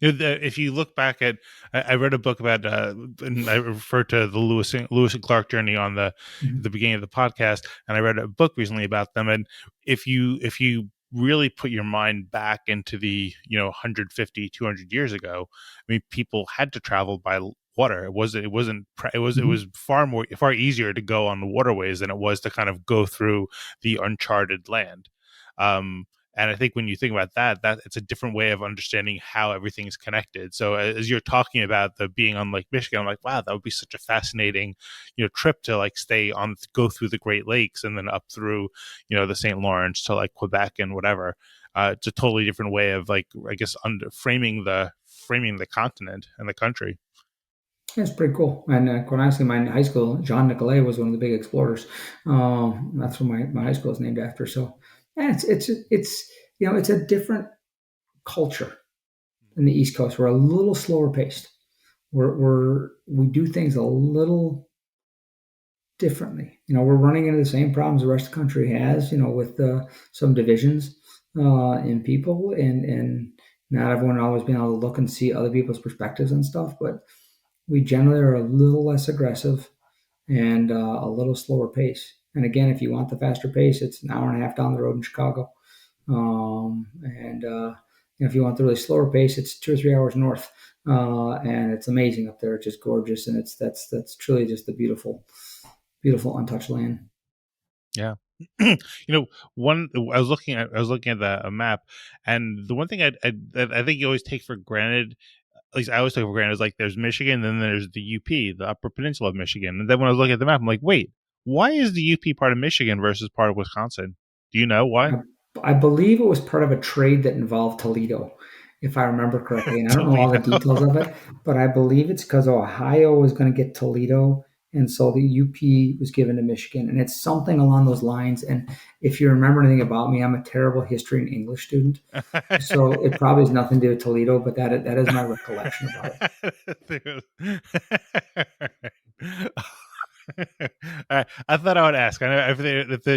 If you look back at, I read a book about, and I referred to the Lewis and Clark journey on Mhm. the beginning of the podcast, and I read a book recently about them. And if you really put your mind back into the 150, 200 years ago, I mean, people had to travel by water. It was Mhm. far easier to go on the waterways than it was to kind of go through the uncharted land. Um, and I think when you think about that it's a different way of understanding how everything's connected. So as you're talking about the being on Lake Michigan, I'm like, wow, that would be such a fascinating, trip to like go through the Great Lakes and then up through, the St. Lawrence to like Quebec and whatever. It's a totally different way of like, I guess, framing the continent and the country. It's pretty cool. And quite honestly, my high school, John Nicolay was one of the big explorers. That's what my high school is named after. So, yeah, it's a different culture in the East Coast. We're a little slower paced. We do things a little differently. We're running into the same problems the rest of the country has. With some divisions in people, and not everyone always being able to look and see other people's perspectives and stuff. But we generally are a little less aggressive and a little slower pace. And again, if you want the faster pace, it's an hour and a half down the road in Chicago. And if you want the really slower pace, it's 2 or 3 hours north. And it's amazing up there. It's just gorgeous, and that's truly just a beautiful, beautiful untouched land. Yeah. you know, one I was looking at a map, and the one thing I think you always take for granted, at least I always take for granted, is like there's Michigan, then there's the UP, the Upper Peninsula of Michigan, and then when I was looking at the map, I'm like, wait, why is the UP part of Michigan versus part of Wisconsin? Do you know why? I, I believe it was part of a trade that involved Toledo, if I remember correctly. And I don't know all the Toledo. details of it, but I believe it's because Ohio was going to get Toledo. And so the UP was given to Michigan. And it's something along those lines. And if you remember anything about me, I'm a terrible history and English student. So it probably has nothing to do with Toledo, but that is my recollection about it. I thought I would ask. I know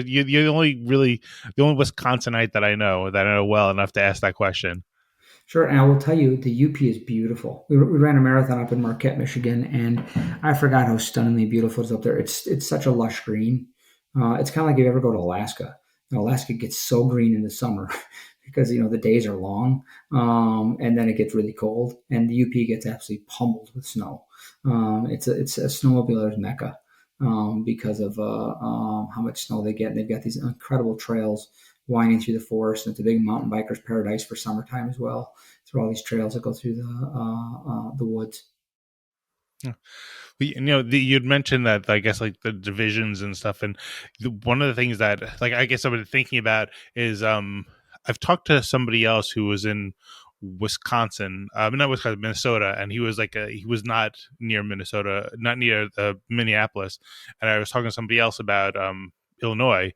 you're the only Wisconsinite that I know well enough to ask that question. Sure, and I will tell you, the UP is beautiful. We ran a marathon up in Marquette, Michigan, and I forgot how stunningly beautiful it is up there. It's such a lush green. It's kind of like if you ever go to Alaska. Alaska gets so green in the summer because the days are long, and then it gets really cold, and the UP gets absolutely pummeled with snow. It's a snowmobiler's mecca because of how much snow they get. And they've got these incredible trails winding through the forest, and it's a big mountain biker's paradise for summertime as well. Through all these trails that go through the woods. Yeah. You'd mentioned that, I guess, like the divisions and stuff, and one of the things that, like, I guess I've been thinking about is, I've talked to somebody else who was in Wisconsin, not Wisconsin, Minnesota, and he was not near Minnesota, not near Minneapolis, and I was talking to somebody else about Illinois,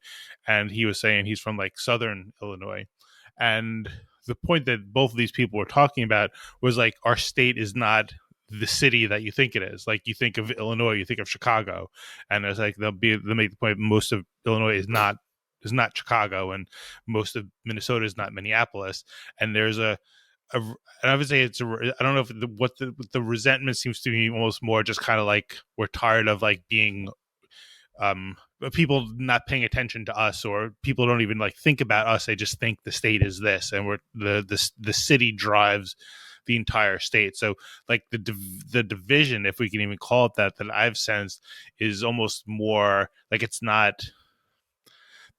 and he was saying he's from like Southern Illinois, and the point that both of these people were talking about was like our state is not the city that you think it is. Like, you think of Illinois, you think of Chicago, and it's like they'll make the point most of Illinois is not Chicago, and most of Minnesota is not Minneapolis, and there's and I would say I don't know if what the resentment seems to be almost more just kind of like we're tired of like being um people not paying attention to us, or people don't even like think about us. They just think the state is this, and we're the city drives the entire state. So like the division, if we can even call it that I've sensed, is almost more like it's not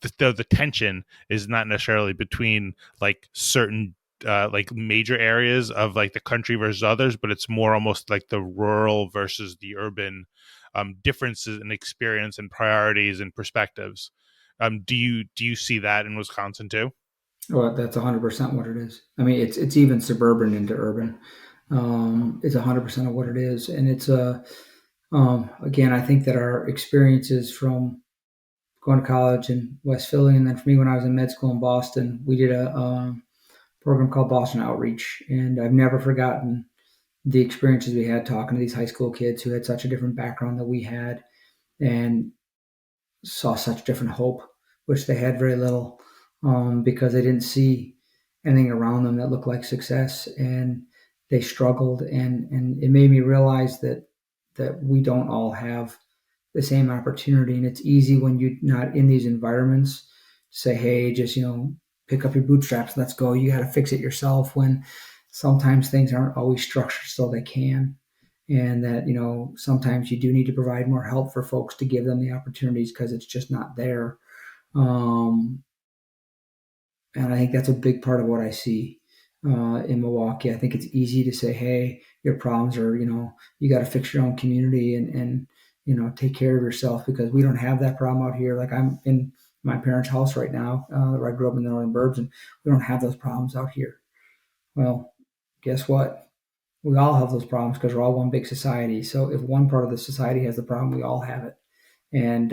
the tension is not necessarily between like certain like major areas of like the country versus others, but it's more almost like the rural versus the urban differences in experience and priorities and perspectives. Do you see that in Wisconsin too? Well, that's 100% what it is. I mean, it's even suburban into urban. It's 100% of what it is, and it's again, I think that our experiences from going to college in West Philly, and then for me when I was in med school in Boston, we did a program called Boston Outreach, and I've never forgotten the experiences we had talking to these high school kids who had such a different background that we had, and saw such different hope, which they had very little, because they didn't see anything around them that looked like success, and they struggled, and it made me realize that we don't all have the same opportunity, and it's easy when you're not in these environments to say, hey, just pick up your bootstraps, let's go. You got to fix it yourself, when sometimes things aren't always structured so they can, and that sometimes you do need to provide more help for folks to give them the opportunities because it's just not there. um, and I think that's a big part of what I see in Milwaukee. I think it's easy to say, hey, your problems are, you got to fix your own community, and take care of yourself, because we don't have that problem out here. Like, I'm in my parents' house right now, where I grew up in the Northern Burbs, and we don't have those problems out here. Well, guess what? We all have those problems because we're all one big society. So if one part of the society has the problem, we all have it. And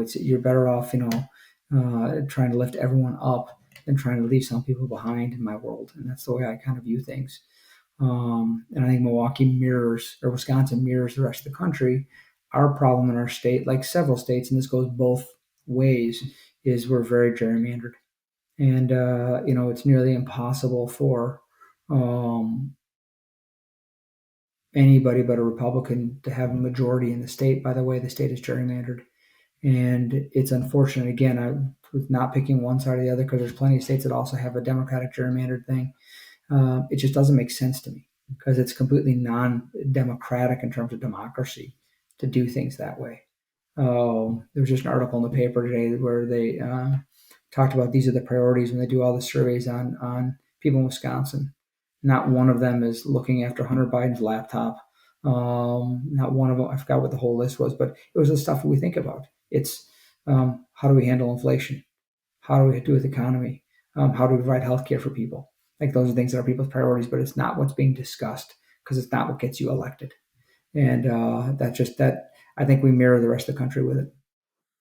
it's you're better off, trying to lift everyone up than trying to leave some people behind in my world. And that's the way I kind of view things. And I think Wisconsin mirrors the rest of the country. Our problem in our state, like several states, and this goes both ways, is we're very gerrymandered, and it's nearly impossible for um, anybody but a Republican to have a majority in the state by the way the state is gerrymandered. And it's unfortunate, again, with not picking one side or the other, because there's plenty of states that also have a Democratic gerrymandered thing. It just doesn't make sense to me, because it's completely non-democratic in terms of democracy to do things that way. There was just an article in the paper today where they talked about these are the priorities when they do all the surveys on people in Wisconsin. Not one of them is looking after Hunter Biden's laptop. Not one of them. I forgot what the whole list was, but it was the stuff that we think about. It's how do we handle inflation? How do we do with the economy? How do we provide health care for people? Like, those are things that are people's priorities, but it's not what's being discussed, because it's not what gets you elected. And that I think we mirror the rest of the country with it.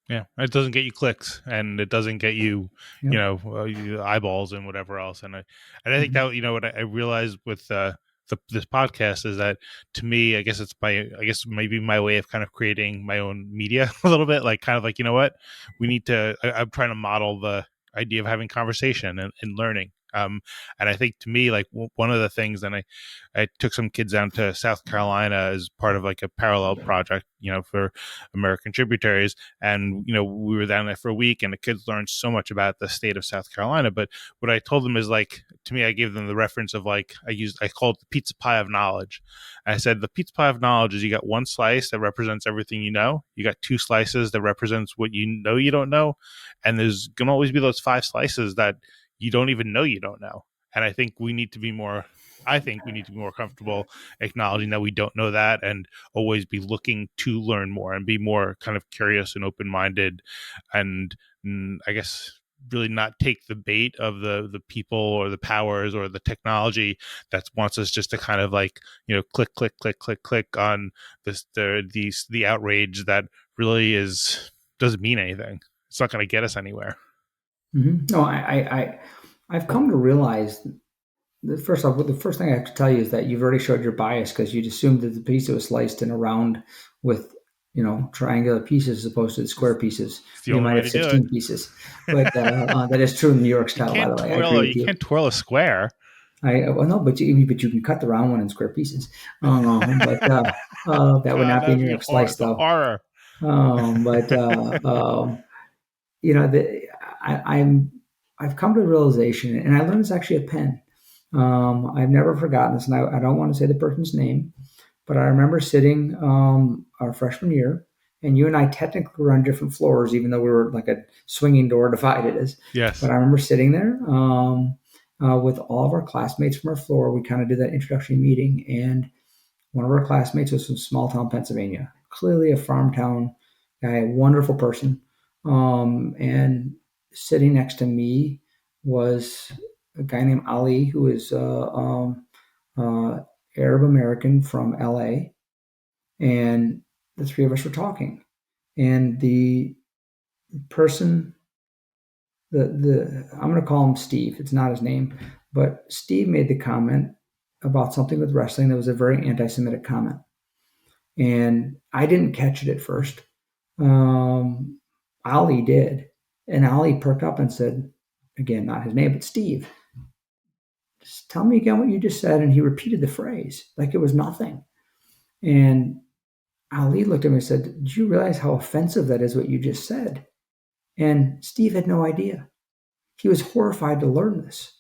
Yeah, it doesn't get you clicks, and it doesn't get you, Yep. eyeballs and whatever else. And I think Mhm. that what I realized with this podcast is that, to me, I guess maybe my way of kind of creating my own media a little bit, like kind of like, what we need to. I'm trying to model the idea of having conversation and learning. And I think to me, like one of the things, and I took some kids down to South Carolina as part of like a parallel project, for American tributaries. And, we were down there for a week and the kids learned so much about the state of South Carolina. But what I told them is like, to me, I gave them the reference of like, I called it the pizza pie of knowledge. And I said, the pizza pie of knowledge is you got one slice that represents everything you know. You got two slices that represents what you know you don't know. And there's going to always be those five slices that you don't even know you don't know. And I think we need to be more comfortable acknowledging that we don't know that, and always be looking to learn more and be more kind of curious and open-minded, and I guess really not take the bait of the people or the powers or the technology that wants us just to kind of like, click, click, click, click, click on the outrage that really doesn't mean anything. It's not going to get us anywhere. Mm-hmm. No, I've come to realize that first off, the first thing I have to tell you is that you've already showed your bias because you'd assumed that the pizza was sliced in a round with, triangular pieces as opposed to the square pieces. It's the You only might way have to do it. 16 pieces, but that is true in New York You style, by can't the way. I agree with you you. can't twirl a square. Well, no, but you can cut the round one in square pieces. But that would God, not be that'd New be York slice, the though. horror. But I've come to the realization, and I learned this actually at Penn. I've never forgotten this, and I don't want to say the person's name, but I remember sitting our freshman year, and you and I technically were on different floors, even though we were like a swinging door divided us. Yes. But I remember sitting there with all of our classmates from our floor. We kind of did that introductory meeting, and one of our classmates was from small town Pennsylvania, clearly a farm town guy, a wonderful person. And sitting next to me was a guy named Ali, who is Arab American from LA. And the three of us were talking. And the person, I'm going to call him Steve. It's not his name, but Steve made the comment about something with wrestling that was a very anti-Semitic comment. And I didn't catch it at first. Ali did. And Ali perked up and said, again, not his name, but Steve, just tell me again what you just said. And he repeated the phrase like it was nothing. And Ali looked at me and said, do you realize how offensive that is, what you just said? And Steve had no idea. He was horrified to learn this.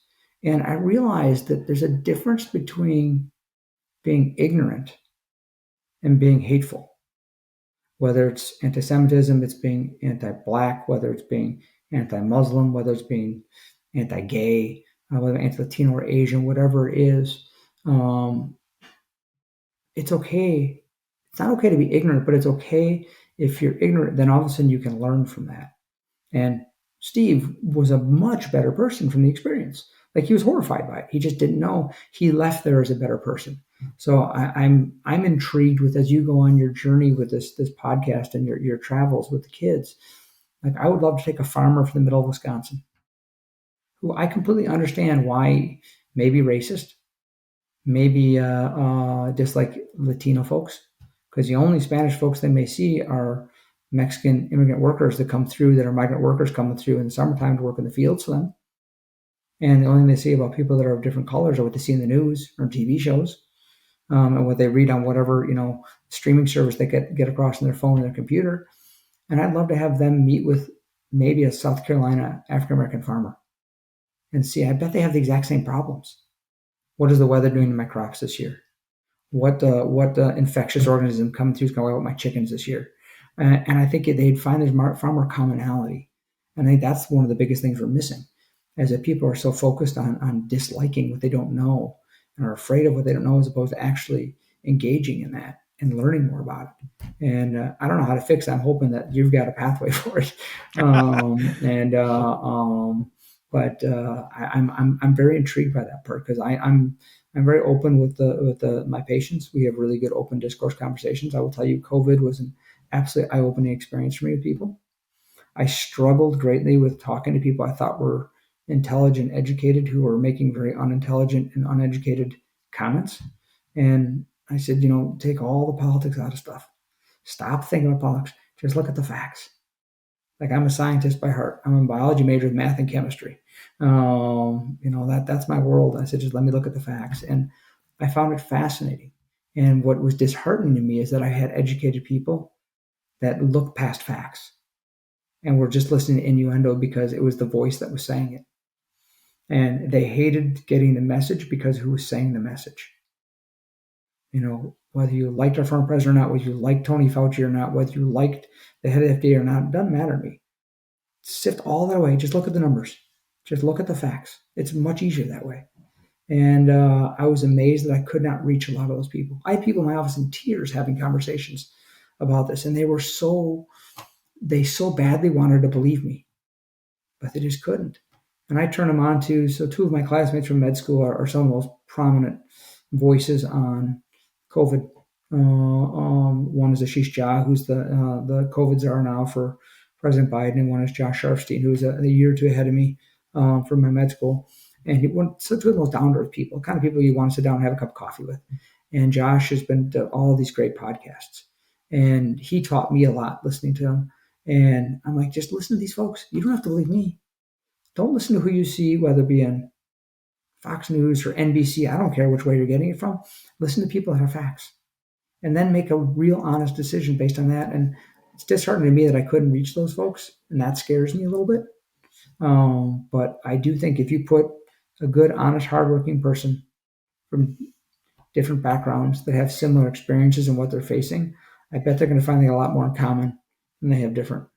And I realized that there's a difference between being ignorant and being hateful. Whether it's anti-Semitism, it's being anti-Black, whether it's being anti-Muslim, whether it's being anti-gay, whether anti-Latino or Asian, whatever it is, it's okay. It's not okay to be ignorant, but it's okay if you're ignorant, then all of a sudden you can learn from that. And Steve was a much better person from the experience. Like, he was horrified by it. He just didn't know. He left there as a better person. So I'm intrigued with, as you go on your journey with this podcast and your travels with the kids. Like, I would love to take a farmer from the middle of Wisconsin, who I completely understand why maybe racist, maybe dislike Latino folks, because the only Spanish folks they may see are Mexican immigrant workers that come through, that are migrant workers coming through in the summertime to work in the fields for them. And the only thing they see about people that are of different colors are what they see in the news or TV shows, and what they read on whatever, streaming service they get across on their phone or their computer. And I'd love to have them meet with maybe a South Carolina African-American farmer and see, I bet they have the exact same problems. What is the weather doing to my crops this year? What infectious organism coming through is going to wipe out my chickens this year? And I think they'd find there's far more commonality. And I think that's one of the biggest things we're missing, is that people are so focused on disliking what they don't know and are afraid of what they don't know, as opposed to actually engaging in that and learning more about it. And I don't know how to fix it. I'm hoping that you've got a pathway for it. But I'm very intrigued by that part, because I'm very open with my patients. We have really good open discourse conversations. I will tell you, COVID was an absolutely eye-opening experience for me with people. I struggled greatly with talking to people I thought were intelligent, educated, who were making very unintelligent and uneducated comments. And I said, take all the politics out of stuff. Stop thinking about politics. Just look at the facts. Like, I'm a scientist by heart. I'm a biology major with math and chemistry. That's my world. I said, just let me look at the facts. And I found it fascinating. And what was disheartening to me is that I had educated people that looked past facts and were just listening to innuendo because it was the voice that was saying it. And they hated getting the message because who was saying the message. Whether you liked our former president or not, whether you liked Tony Fauci or not, whether you liked the head of the FDA or not, it doesn't matter to me. Sift all that away. Just look at the numbers. Just look at the facts. It's much easier that way. And I was amazed that I could not reach a lot of those people. I had people in my office in tears having conversations about this, and they so badly wanted to believe me, but they just couldn't. And I turned them on to, so two of my classmates from med school are some of the most prominent voices on COVID. One is Ashish Jha, who's the COVID czar now for President Biden, and one is Josh Sharfstein, who's a year or two ahead of me from my med school. And he went to the most down-to-earth people, kind of people you want to sit down and have a cup of coffee with. And Josh has been to all of these great podcasts. And he taught me a lot listening to him. And I'm like, just listen to these folks. You don't have to believe me. Don't listen to who you see, whether it be in Fox News or NBC. I don't care which way you're getting it from. Listen to people that have facts. And then make a real honest decision based on that. And it's disheartening to me that I couldn't reach those folks. And that scares me a little bit. But I do think if you put a good, honest, hardworking person from different backgrounds that have similar experiences in what they're facing, I bet they're going to find they got a lot more in common than they have different.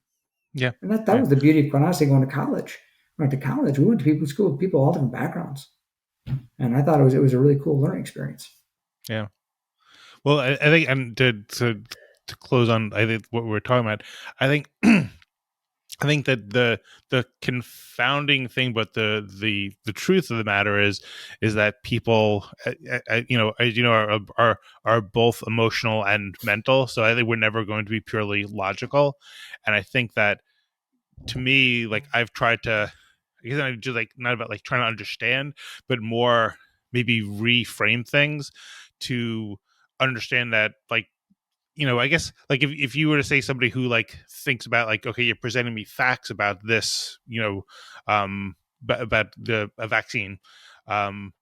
Yeah. And that was the beauty of, quite honestly, going to college. We went to college. We went to people school with people of all different backgrounds. And I thought it was a really cool learning experience. Yeah. Well, I think, and to close on, I think what we're talking about, I think I think that the confounding thing, but the truth of the matter is that people, as you know, are both emotional and mental. So I think we're never going to be purely logical, and I think that, to me, like, I've tried to, I guess I just, like, not about like trying to understand, but more maybe reframe things to understand that, like, I guess, like, if you were to say somebody who, like, thinks about, like, okay, you're presenting me facts about this, about a vaccine, um,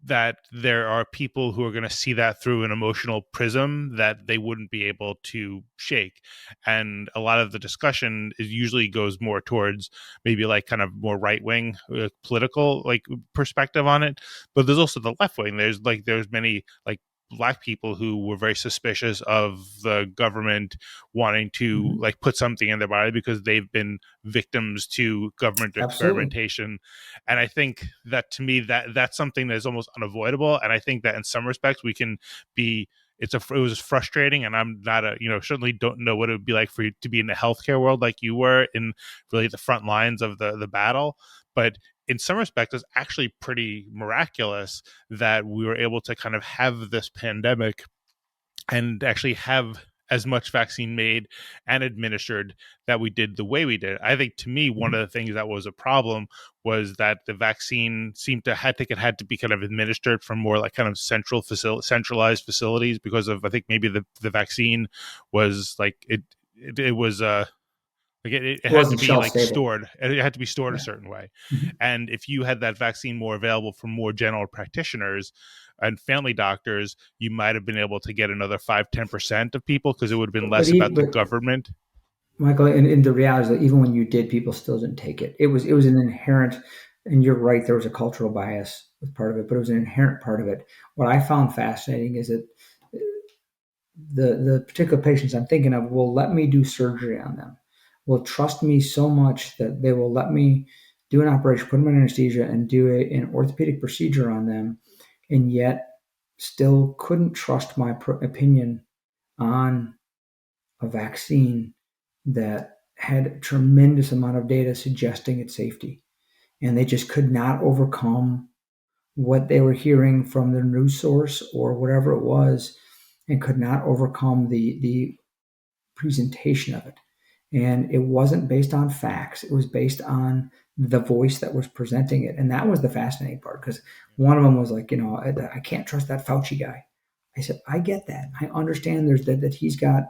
that there are people who are going to see that through an emotional prism that they wouldn't be able to shake. And a lot of the discussion usually goes more towards maybe, like, kind of more right wing political, like, perspective on it. But there's also the left wing. There's many, like, Black people who were very suspicious of the government wanting to, like, put something in their body because they've been victims to government Absolutely. experimentation. And I think that, to me, that's something that is almost unavoidable. And I think that in some respects we can be, it was frustrating, and I'm not certainly don't know what it would be like for you to be in the healthcare world like you were, in really the front lines of the battle. But in some respects, it's actually pretty miraculous that we were able to kind of have this pandemic and actually have as much vaccine made and administered that we did the way we did. I think, to me, one of the things that was a problem was that the vaccine seemed to had to be kind of administered from more like kind of centralized facilities, because of, I think, maybe the vaccine was like it was like it had to wasn't be, shelf like, stable. stored. It had to be stored a Yeah. certain way. Mm-hmm. And if you had that vaccine more available from more general practitioners and family doctors, you might have been able to get another 5-10% of people, because it would have been But, less about the but government. Michael, and the reality is that even when you did, people still didn't take it. It was an inherent, and you're right, there was a cultural bias with part of it, but it was an inherent part of it. What I found fascinating is that the particular patients I'm thinking of will let me do surgery on them, will trust me so much that they will let me do an operation, put them in anesthesia, and do an orthopedic procedure on them, and yet still couldn't trust my opinion on a vaccine that had a tremendous amount of data suggesting its safety. And they just could not overcome what they were hearing from their news source or whatever it was, and could not overcome the presentation of it. And it wasn't based on facts. It was based on the voice that was presenting it. And that was the fascinating part, because one of them was like, I can't trust that Fauci guy. I said, I get that. I understand that he's got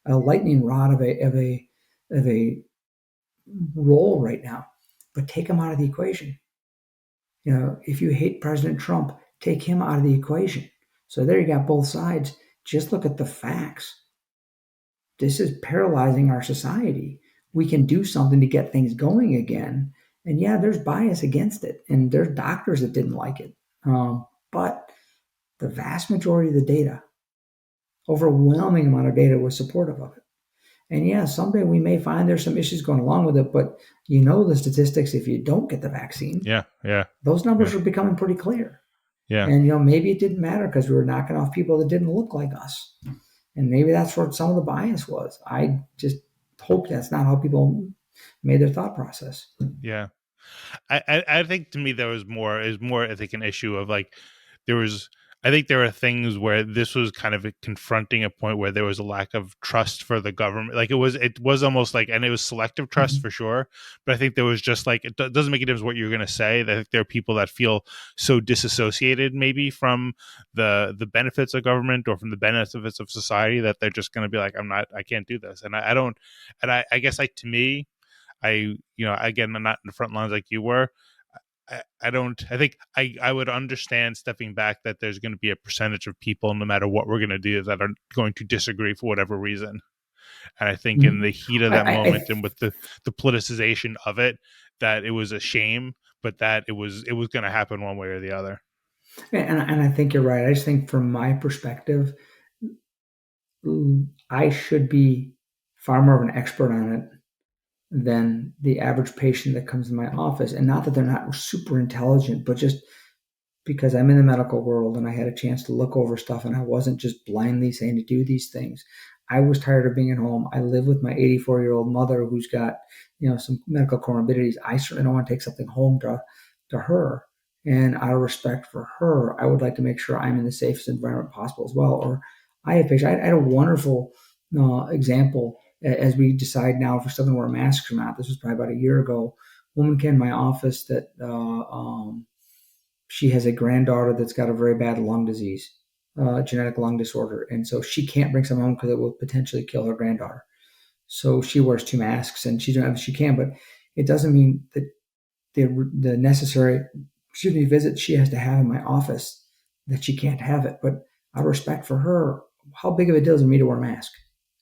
a lightning rod of a role right now. But take him out of the equation. If you hate President Trump, take him out of the equation. So there you got both sides. Just look at the facts. This is paralyzing our society. We can do something to get things going again. And yeah, there's bias against it. And there's doctors that didn't like it. But the vast majority of the data, overwhelming amount of data, was supportive of it. And yeah, someday we may find there's some issues going along with it, but the statistics, if you don't get the vaccine, Yeah. those numbers are becoming pretty clear. Yeah. And maybe it didn't matter because we were knocking off people that didn't look like us. And maybe that's what some of the bias was. I just hope that's not how people made their thought process. Yeah. I think to me there was more I think an issue of like I think there were things where this was kind of confronting a point where there was a lack of trust for the government. Like it was almost like, and it was selective trust for sure. But I think there was just like, it doesn't make a difference what you're going to say. That there are people that feel so disassociated maybe from the benefits of government or from the benefits of society that they're just going to be like, I can't do this. And I don't, and I guess like to me, again, I'm not in the front lines like you were. I don't, I think I would understand stepping back that there's going to be a percentage of people, no matter what we're going to do, that are going to disagree for whatever reason. And I think in the heat of that moment and with the politicization of it, that it was a shame, but that it was going to happen one way or the other. And I think you're right. I just think from my perspective, I should be far more of an expert on it than the average patient that comes in my office. And not that they're not super intelligent, but just because I'm in the medical world and I had a chance to look over stuff and I wasn't just blindly saying to do these things. I was tired of being at home. I live with my 84-year-old mother who's got, some medical comorbidities. I certainly don't want to take something home to her. And out of respect for her, I would like to make sure I'm in the safest environment possible as well. Or I have patients. I had a wonderful example as we decide now if we're still going to wear masks or not. This was probably about a year ago. A woman came in my office that she has a granddaughter that's got a very bad lung disease, genetic lung disorder. And so she can't bring some home because it will potentially kill her granddaughter. So she wears 2 masks and she can, but it doesn't mean that the necessary, visit she has to have in my office that she can't have it. But out of respect for her, how big of a deal is it for me to wear a mask?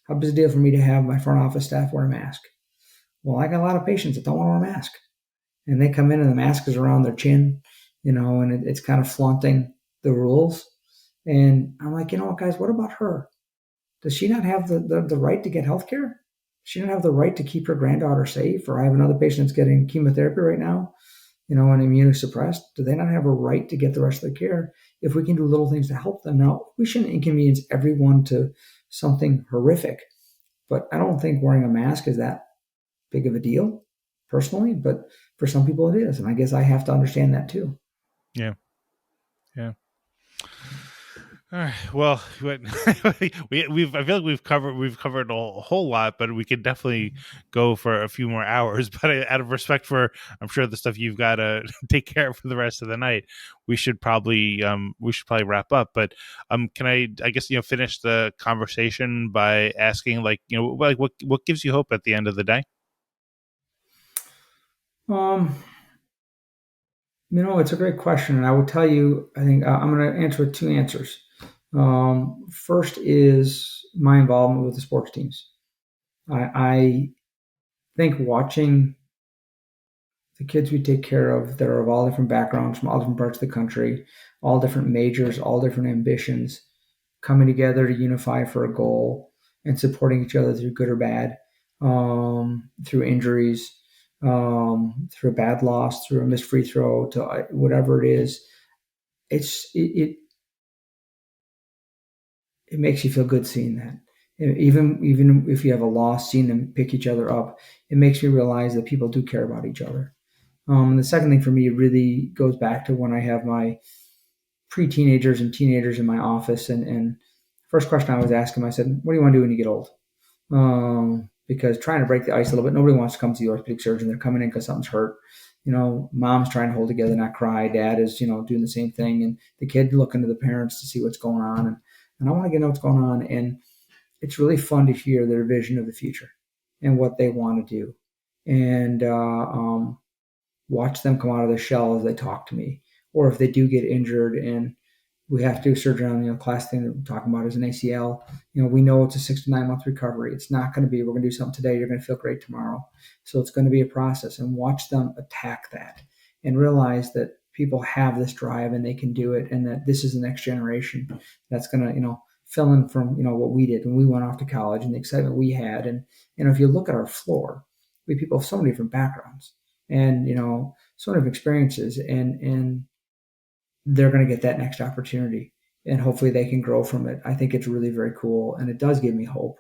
How big is a deal for me to have my front office staff wear a mask? Well, I got a lot of patients that don't want to wear a mask. And they come in and the mask is around their chin, and it's kind of flaunting the rules. And I'm like, guys, what about her? Does she not have the right to get health care? Does she not have the right to keep her granddaughter safe? Or I have another patient that's getting chemotherapy right now, and immunosuppressed. Do they not have a right to get the rest of their care if we can do little things to help them? Now, we shouldn't inconvenience everyone to something horrific, but I don't think wearing a mask is that big of a deal personally, but for some people it is. And I guess I have to understand that too. Yeah. All right. Well, I feel like we've covered a whole lot, but we could definitely go for a few more hours. But out of respect for, I'm sure the stuff you've got to take care of for the rest of the night, we should probably wrap up. But can I guess finish the conversation by asking what gives you hope at the end of the day? It's a great question, and I will tell you. I think I'm going to answer with 2 answers. First is my involvement with the sports teams. I think watching the kids we take care of that are of all different backgrounds from all different parts of the country, all different majors, all different ambitions, coming together to unify for a goal and supporting each other through good or bad, through injuries, through a bad loss, through a missed free throw, to whatever it is. It makes you feel good seeing that. Even if you have a loss, seeing them pick each other up, it makes me realize that people do care about each other. And the second thing for me really goes back to when I have my pre-teenagers and teenagers in my office. And first question I was asking them, I said, what do you want to do when you get old? Because trying to break the ice a little bit, nobody wants to come to the orthopedic surgeon. They're coming in because something's hurt. Mom's trying to hold together, not cry. Dad is, doing the same thing. And the kid looking to the parents to see what's going on. And I want to know what's going on. And it's really fun to hear their vision of the future and what they want to do. and watch them come out of their shell as they talk to me, or if they do get injured and we have to do surgery on, class thing that we're talking about is an ACL. We know it's a 6 to 9 month recovery. It's not going to be, we're going to do something today, you're going to feel great tomorrow. So it's going to be a process, and watch them attack that and realize that people have this drive and they can do it, and that this is the next generation that's going to, fill in from, what we did when we went off to college and the excitement we had. And, if you look at our floor, we have people of so many different backgrounds and, so many experiences, and they're going to get that next opportunity, and hopefully they can grow from it. I think it's really very cool, and it does give me hope.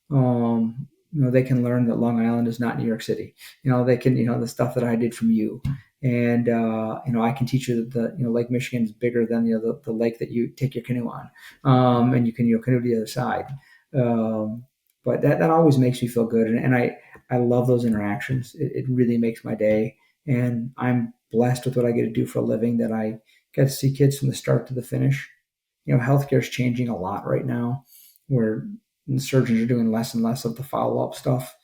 They can learn that Long Island is not New York City. They can, the stuff that I did from you, and I can teach you that Lake Michigan is bigger than the lake that you take your canoe on, and you can canoe to the other side. But that always makes me feel good, and I love those interactions. It really makes my day, and I'm blessed with what I get to do for a living. That I get to see kids from the start to the finish. Healthcare is changing a lot right now, where the surgeons are doing less and less of the follow up stuff.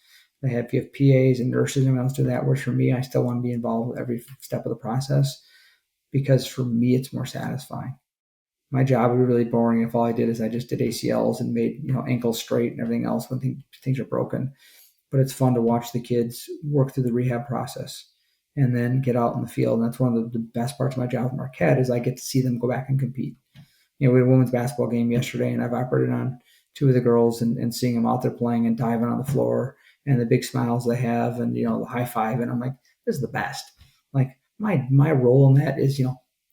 You have PAs and nurses and else do that. Whereas for me, I still want to be involved with every step of the process, because for me, it's more satisfying. My job would be really boring if all I did is I just did ACLs and made ankles straight and everything else when things are broken. But it's fun to watch the kids work through the rehab process and then get out in the field. And that's one of the best parts of my job at Marquette is I get to see them go back and compete. We had a women's basketball game yesterday, and I've operated on two of the girls, and seeing them out there playing and diving on the floor and the big smiles they have, and the high five, and I'm like, this is the best. Like my role in that is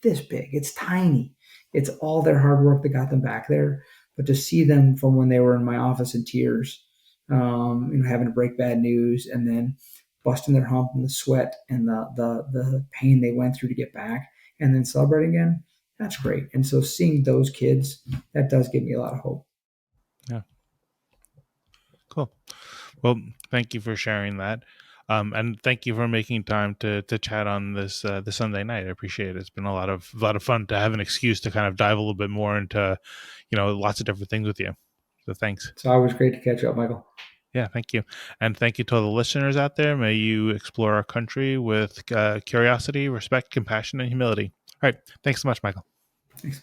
this big. It's tiny. It's all their hard work that got them back there. But to see them from when they were in my office in tears, having to break bad news, and then busting their hump and the sweat and the pain they went through to get back, and then celebrating again, that's great. And so seeing those kids, that does give me a lot of hope. Yeah. Cool. Well, thank you for sharing that. And thank you for making time to chat on this Sunday night. I appreciate it. It's been a lot of fun to have an excuse to kind of dive a little bit more into, lots of different things with you. So thanks. It's always great to catch up, Michael. Yeah, thank you. And thank you to all the listeners out there. May you explore our country with curiosity, respect, compassion, and humility. All right. Thanks so much, Michael. Thanks.